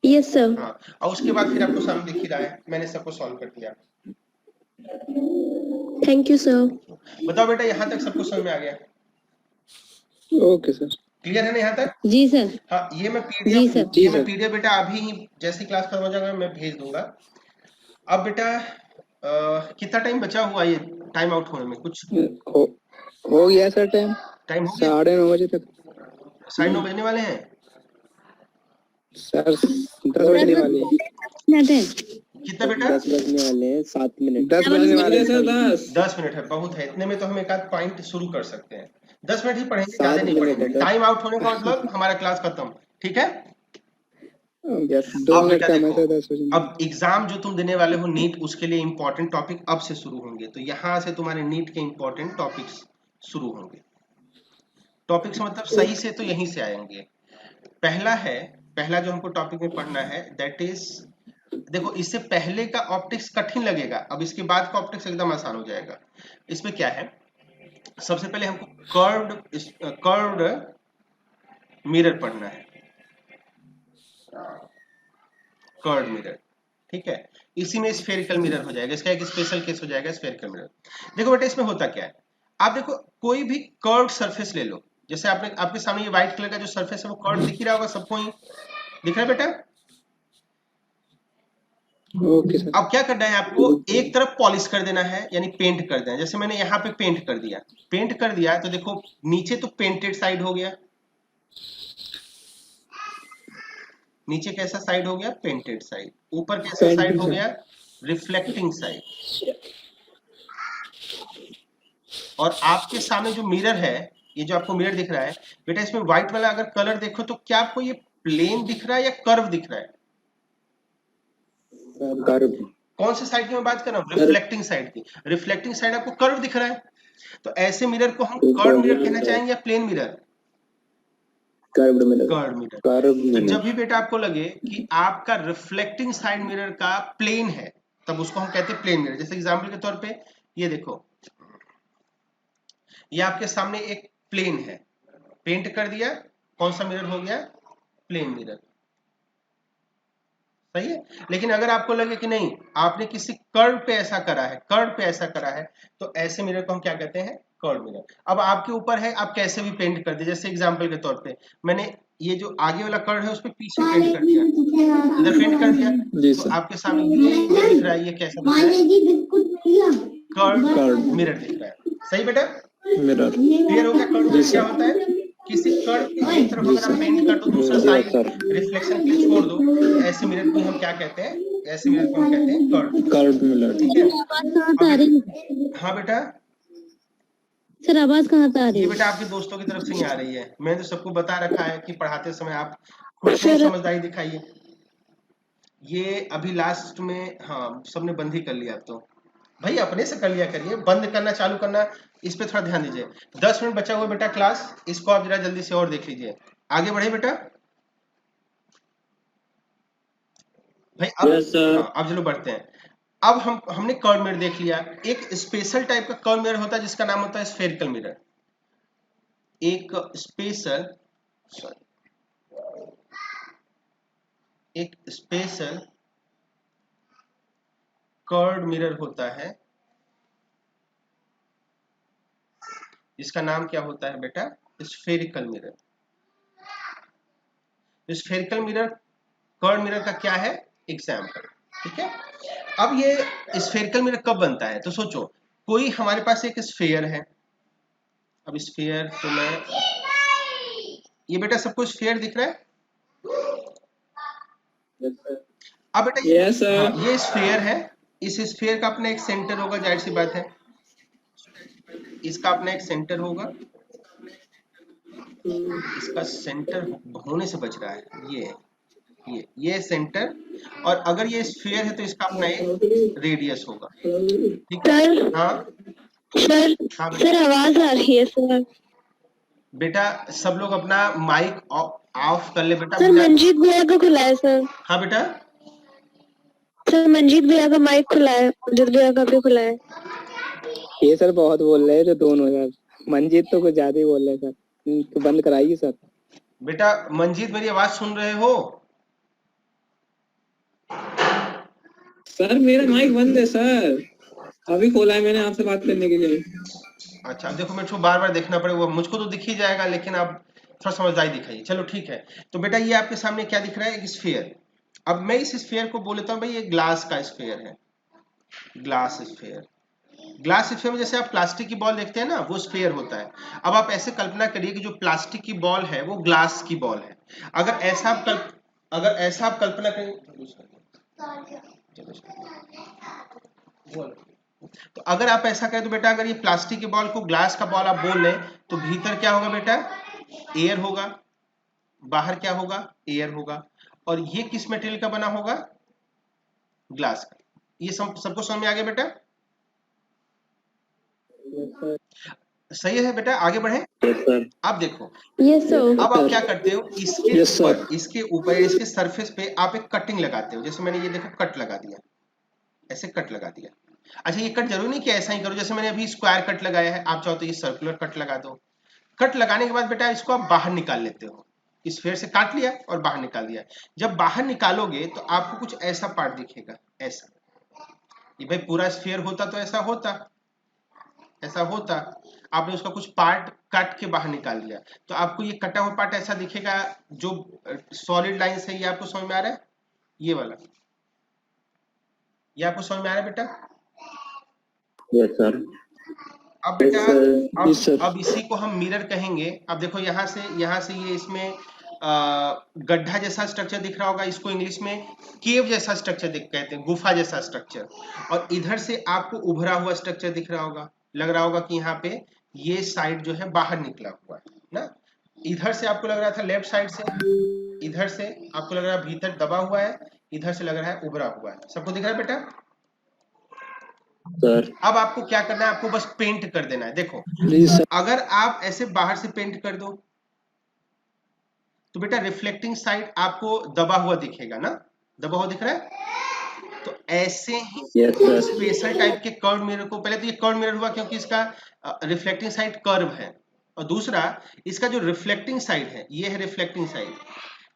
Yes sir. हाँ, और उसके बाद फिर आपको सामने दिख ही रहा है, मैंने सबको सॉल्व कर दिया। Thank you sir. बताओ बेटा यहाँ तक सबको समझ में आ गया? Okay sir. क्लियर है ना यहाँ तक? जी सर। हाँ, ये मैं जी पीडीएफ सर। जी ये मैं सर। पीडीएफ बेटा अभी जैसे क्लास खत्म हो जाएगा मैं भेज दूंगा। अब बेटा कितना टाइम बचा हुआ ये टाइम आउट होने में? कुछ हो हो गया सर टाइम, टाइम हो गया? 9:30 बजे तक 9:30 बजने वाले हैं सर। 10 बजने वाले हैं। कितना बेटा? 10 बजने वाले हैं, 7 मिनट। 10 बजने वाले हैं सर सर। 10। 10 मिनट है, बहुत है, इतने में तो हम एक आध पॉइंट शुरू कर सकते हैं। 10 मिनट ही पढ़ेंगे, 7 ज्यादा नहीं मिनट है पढ़ेंगे। सर। टाइम आउट होने का मतलब हमारा क्लास खत्म, ठीक है? यस, 2 अब मिनट बेटा का है देखो, सर 10 बजे। अब एग्जाम जो तुम देने वाले हो नीट, उसके लिए इंपॉर्टेंट टॉपिक अब से शुरू होंगे, तो यहाँ से तुम्हारे नीट के इंपॉर्टेंट टॉपिक्स शुरू होंगे। टॉपिक्स मतलब सही से तो यहीं से आएंगे। पहला जो हमको टॉपिक में पढ़ना है दैट इज, देखो इससे पहले का ऑप्टिक्स कठिन लगेगा, अब इसके बाद का ऑप्टिक्स एकदम आसान हो जाएगा। इसमें क्या है, सबसे पहले हमको कर्व्ड मिरर पढ़ना है, कर्व्ड मिरर, ठीक है? इसी में स्फेरिकल मिरर हो जाएगा, इसका एक स्पेशल केस हो जाएगा स्फेरिकल मिरर। देखो बेटा इसमें होता क्या है, आप देखो कोई भी कर्व्ड सरफेस ले लो, जैसे आपके सामने ये व्हाइट कलर का जो सरफेस है वो कर्व्ड दिख ही रहा होगा सबको, ही दिख रहा है बेटा? Okay sir. अब क्या करना है आपको, एक तरफ पॉलिश कर देना है, यानी पेंट कर देना है। जैसे मैंने यहाँ पे पेंट कर दिया तो देखो नीचे तो पेंटेड साइड हो गया, नीचे कैसा साइड हो गया? Painted side. ऊपर कैसा साइड हो गया? Reflecting side. और आपके सामने जो मिरर है, ये जो आपको मिरर दिख रहा है बेटा, इसमें व्हाइट वाला अगर कलर देखो तो क्या आपको ये प्लेन दिख रहा है या कर्व दिख रहा है? कर्व। कौन से साइड की मैं बात कर रहा हूँ? रिफ्लेक्टिंग साइड की। रिफ्लेक्टिंग साइड आपको कर्व दिख रहा है, तो ऐसे मिरर को हम कर्व मिरर कहना चाहेंगे या plane mirror? Curved mirror. Curve mirror. Curve तो मिरर। जब भी बेटा आपको लगे कि आपका रिफ्लेक्टिंग साइड मिरर का प्लेन है, तब उसको हम कहते हैं प्लेन मिरर। जैसे एग्जांपल के तौर पे ये देखो, ये आपके सामने एक प्लेन है, पेंट कर दिया, कौन सा मिरर हो गया? प्लेन मिरर, सही है? लेकिन अगर आपको लगे कि नहीं, आपने किसी कर्व पे ऐसा करा है, तो ऐसे मिरर को हम क्या कहते हैं? Curve mirror. अब आपके ऊपर है, आप कैसे भी पेंट कर दे। जैसे एग्जांपल के तौर पे मैंने ये जो आगे वाला कर्व है उस पे पीछे पेंट कर दिया, इधर पेंट कर दिया, जी तो सर। आपके सामने ये दिख रहा है, ये कैसा दिख रहा है? कर्व मिरर दिख रहा है, सही बेटा? मिरर। क्लियर हो गया? कर्व जी मिरर क्या सर। होता है? किसी कर्व की एक तरफ अगर आप पेंट कर दो, दूसरा जी साइड सर। रिफ्लेक्शन के लिए छोड़ दो, तो ऐसे मिरर को हम क्या कहते हैं? ऐसे मिरर को हम कहते हैं कर्व। Curve mirror. ठीक है? आवाज कहाँ से आ रही है? हाँ बेटा, सर आवाज कहाँ से आ रही ये है? बेटा आपके दोस्तों की तरफ से ही आ रही है। मैंने तो सबको बता रखा है कि पढ़ाते समय आप खुद से ही समझदारी दिखाइए। ये अभी लास्ट में, हाँ सबने बंद ही कर लिया, अब तो भाई अपने से कर लिया करिए, बंद करना चालू करना इस पे थोड़ा ध्यान दीजिए। 10 मिनट बचा हुआ बेटा क्लास, इसको आप जरा जल्दी से और देख लीजिए। आगे बढ़े बेटा भाई। अब हाँ, अब चलो बढ़ते हैं। अब हमने कर्व मिरर देख लिया। एक स्पेशल टाइप का कर्व मिरर होता है जिसका नाम होता है स्फेरिकल मिरर। एक स्पेशल कर्व मिरर होता है जिसका नाम क्या होता है बेटा, spherical mirror. Spherical mirror curve mirror का क्या है एग्जाम्पल, ठीक है। अब ये स्फेरिकल मिरर कब बनता है, तो सोचो कोई हमारे पास एक स्फेयर है। अब स्फेयर तो मैं, ये बेटा सबको स्फेयर दिख रहा है। अब बेटा Yes, sir. हाँ, ये स्फेयर है। इस स्फेयर का अपना एक सेंटर होगा, जाहिर सी बात है। इसका अपना एक सेंटर होगा, इसका सेंटर होने से बच रहा है ये सेंटर। और अगर ये स्फीयर है तो इसका अपना एक रेडियस होगा, ठीक है। सर हाँ सर हाँ सर आवाज आ रही है सर। बेटा सब लोग अपना माइक ऑफ कर ले बेटा। सर मंजीत भैया का खुला है सर। हाँ बेटा, सर मंजीत भैया का माइक खुला है, मंजीत भैया का भी खुला है। ये सर बहुत बोल रहे हैं तो दोनों सर, मंजीत तो कुछ ज्यादा ही बोल रहे हैं सर, तो बंद कराइए सर। बेटा मंजीत मेरी आवाज सुन रहे हो? सर मेरा माइक बंद है सर, अभी खोला है मैंने आपसे बात करने के लिए। अच्छा देखो मेरे को बार बार देखना पड़ेगा, मुझको तो दिख ही जाएगा लेकिन आप थोड़ा समझदारी दिखाइए। चलो ठीक है। तो बेटा ये आपके सामने क्या दिख रहा है, एक स्फीयर। अब मैं इस स्फीयर को बोल लेता हूँ भाई ये ग्लास का स्फीयर है, ग्लास स्फीयर। ग्लास स्फीयर में जैसे आप प्लास्टिक की बॉल देखते हैं ना, वो स्फीयर होता है। अब आप ऐसे कल्पना करिए कि जो प्लास्टिक की बॉल है वो ग्लास की बॉल है। अगर ऐसा आप कल्पना करें, तो अगर आप ऐसा करें तो बेटा अगर ये प्लास्टिक की बॉल को ग्लास का बॉल आप बोल लें तो भीतर क्या होगा बेटा, एयर होगा। बाहर क्या होगा, एयर होगा। और ये किस मटेरियल का बना होगा, ग्लास का। ये सबको समझ में आ गया बेटा? सही है बेटा, आगे बढ़े। अब देखो, यस सर। अब आप क्या करते हो, इसके ऊपर इसके सरफेस पे आप एक कटिंग लगाते हो। जैसे मैंने ये देखो कट लगा दिया, ऐसे कट लगा दिया। अच्छा ये कट जरूरी नहीं कि ऐसा ही करो, जैसे मैंने अभी स्क्वायर कट लगाया है, आप चाहो तो ये सर्कुलर कट लगा दो। कट लगाने के बाद बेटा इसको आप बाहर निकाल लेते हो। इस फेर से काट लिया और बाहर निकाल दिया। जब बाहर निकालोगे तो आपको कुछ ऐसा पार्ट दिखेगा, ऐसा। ये भाई पूरा स्फीयर होता तो ऐसा होता, ऐसा होता। आपने उसका कुछ पार्ट काट के बाहर निकाल दिया तो आपको ये कटा हुआ पार्ट ऐसा दिखेगा। जो सॉलिड लाइन है ये आपको समझ में आ रहा है, ये वाला, ये आपको समझ में आ रहा है बेटा? Yes sir. अब बेटा अब इसी को हम मिरर कहेंगे। अब देखो यहाँ से ये इसमें गड्ढा जैसा स्ट्रक्चर दिख रहा होगा, इसको इंग्लिश में केव जैसा स्ट्रक्चर कहते हैं, गुफा जैसा स्ट्रक्चर। और इधर से आपको उभरा हुआ स्ट्रक्चर दिख रहा होगा, लग रहा होगा कि यहाँ पे ये साइड जो है बाहर निकला हुआ है ना। इधर से आपको लग रहा था लेफ्ट साइड से, इधर से आपको लग रहा है भीतर दबा हुआ है, इधर से लग रहा है उभरा हुआ है। सबको दिख रहा है बेटा? सर अब आपको क्या करना है, आपको बस पेंट कर देना है। देखो अगर आप ऐसे बाहर से पेंट कर दो तो बेटा रिफ्लेक्टिंग साइड आपको दबा हुआ दिखेगा ना, दबा हुआ दिख रहा है। तो ऐसे ही स्पेशल टाइप के कर्व मिरर को, पहले तो ये कर्व मिरर हुआ क्योंकि इसका रिफ्लेक्टिंग साइड कर्व है, और दूसरा इसका जो रिफ्लेक्टिंग साइड है ये है रिफ्लेक्टिंग साइड।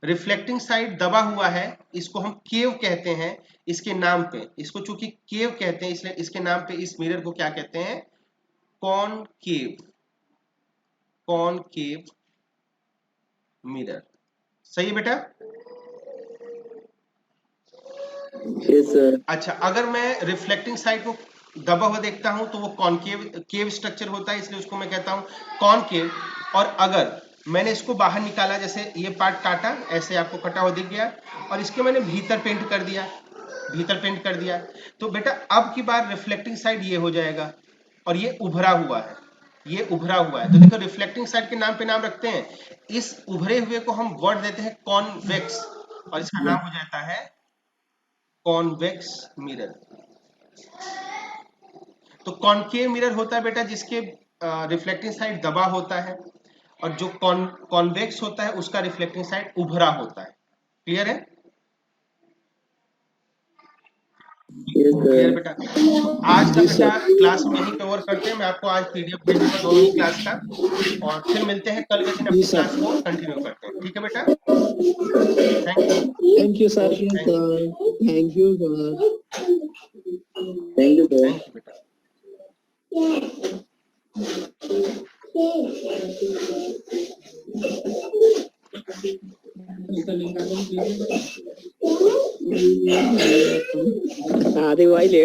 रिफ्लेक्टिंग साइड दबा हुआ है, इसको हम केव कहते हैं इसके नाम पे। इसको चूंकि केव कहते हैं इसलिए इसके नाम पे इस मिरर को क्या कहते हैं, कॉनकेव, कॉनकेव मिरर। सही है बेटा? Yes sir. अच्छा अगर मैं रिफ्लेक्टिंग साइड को दबा हुआ देखता हूं तो वो केव स्ट्रक्चर होता है, इसलिए उसको मैं कहता हूं कॉनकेव। और अगर मैंने इसको बाहर निकाला, जैसे ये पार्ट काटा, ऐसे आपको कटा हुआ दिख गया, और इसके मैंने भीतर पेंट कर दिया, भीतर पेंट कर दिया, तो बेटा अब की बार रिफ्लेक्टिंग साइड ये हो जाएगा और ये उभरा हुआ है, ये उभरा हुआ है। तो देखो रिफ्लेक्टिंग साइड के नाम पे नाम रखते हैं, इस उभरे हुए को हम वर्ड देते हैं कॉन्वेक्स, और इसका नाम हो जाता है कॉन्वेक्स मिरर। तो कॉनकेव मिरर होता है बेटा जिसके रिफ्लेक्टिंग साइड दबा होता है, और जो कॉन्वेक्स होता है उसका रिफ्लेक्टिंग साइड उभरा होता है। क्लियर है? क्लियर बेटा? आज का बेटा क्लास में ही कवर करते हैं। मैं आपको आज पीडीएफ भेज दूंगा दोनों क्लास का, और फिर मिलते हैं कल के दिन अपनी क्लास को कंटिन्यू करते हैं। ठीक है बेटा? Thank you sir. Thank you बेटा। आदि भाई लेट